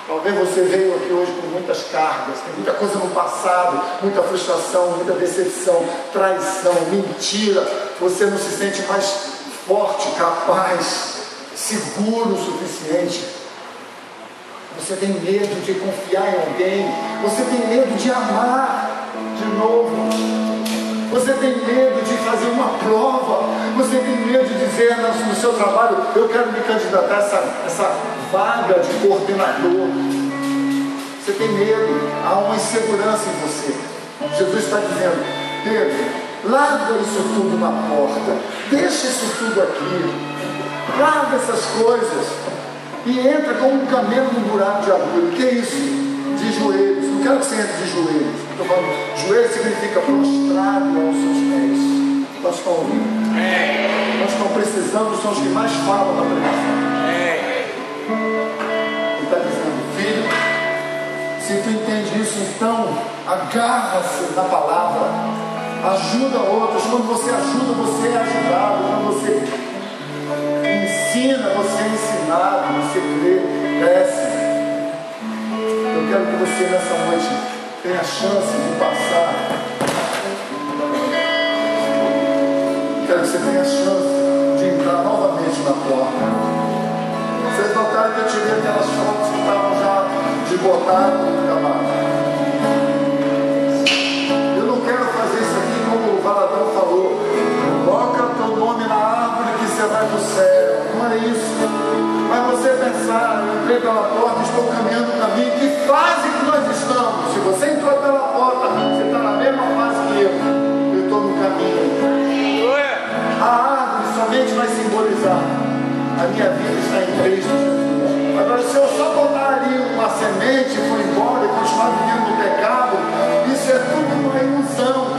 Talvez você veio aqui hoje com muitas cargas, tem muita coisa no passado, muita frustração, muita decepção, traição, mentira. Você não se sente mais forte, capaz, seguro o suficiente. Você tem medo de confiar em alguém. Você tem medo de amar de novo. Você tem medo de fazer uma prova. Você tem medo de dizer no seu trabalho, eu quero me candidatar a essa vaga de coordenador. Você tem medo, há uma insegurança em você. Jesus está dizendo, Pedro, larga isso tudo na porta, deixa isso tudo aqui, larga essas coisas e entra como um camelo no buraco de agulha. O que é isso? De joelhos. Não quero que você entre de joelhos. Estou falando, joelho significa prostrado aos seus pés. Nós estamos ouvindo? Nós estamos precisando, são os que mais falam na pregação. Ele está dizendo, filho, se tu entende isso, então agarra-se na palavra, ajuda outros. Quando você ajuda, você é ajudado. Quando você ensina, você é ensinado. Você cresce. Eu quero que você nessa noite tenha a chance de passar. Quero que você tenha a chance de entrar novamente na porta. Vocês notaram que eu tirei aquelas fotos que estavam já desbotadas, acabadas. Eu não quero fazer isso aqui como o Valadão falou. Coloca o teu nome na árvore que você vai para o céu. Não é isso. Mas você pensar, eu entrei pela porta, estou caminhando o caminho. Que fase que nós estamos? Se você entrou pela porta, você está na mesma fase que eu. Eu estou no caminho. A árvore somente vai simbolizar a minha vida está em Cristo Jesus. Agora, se eu só botar ali uma semente e for embora e continuar vivendo no pecado, isso é tudo uma ilusão.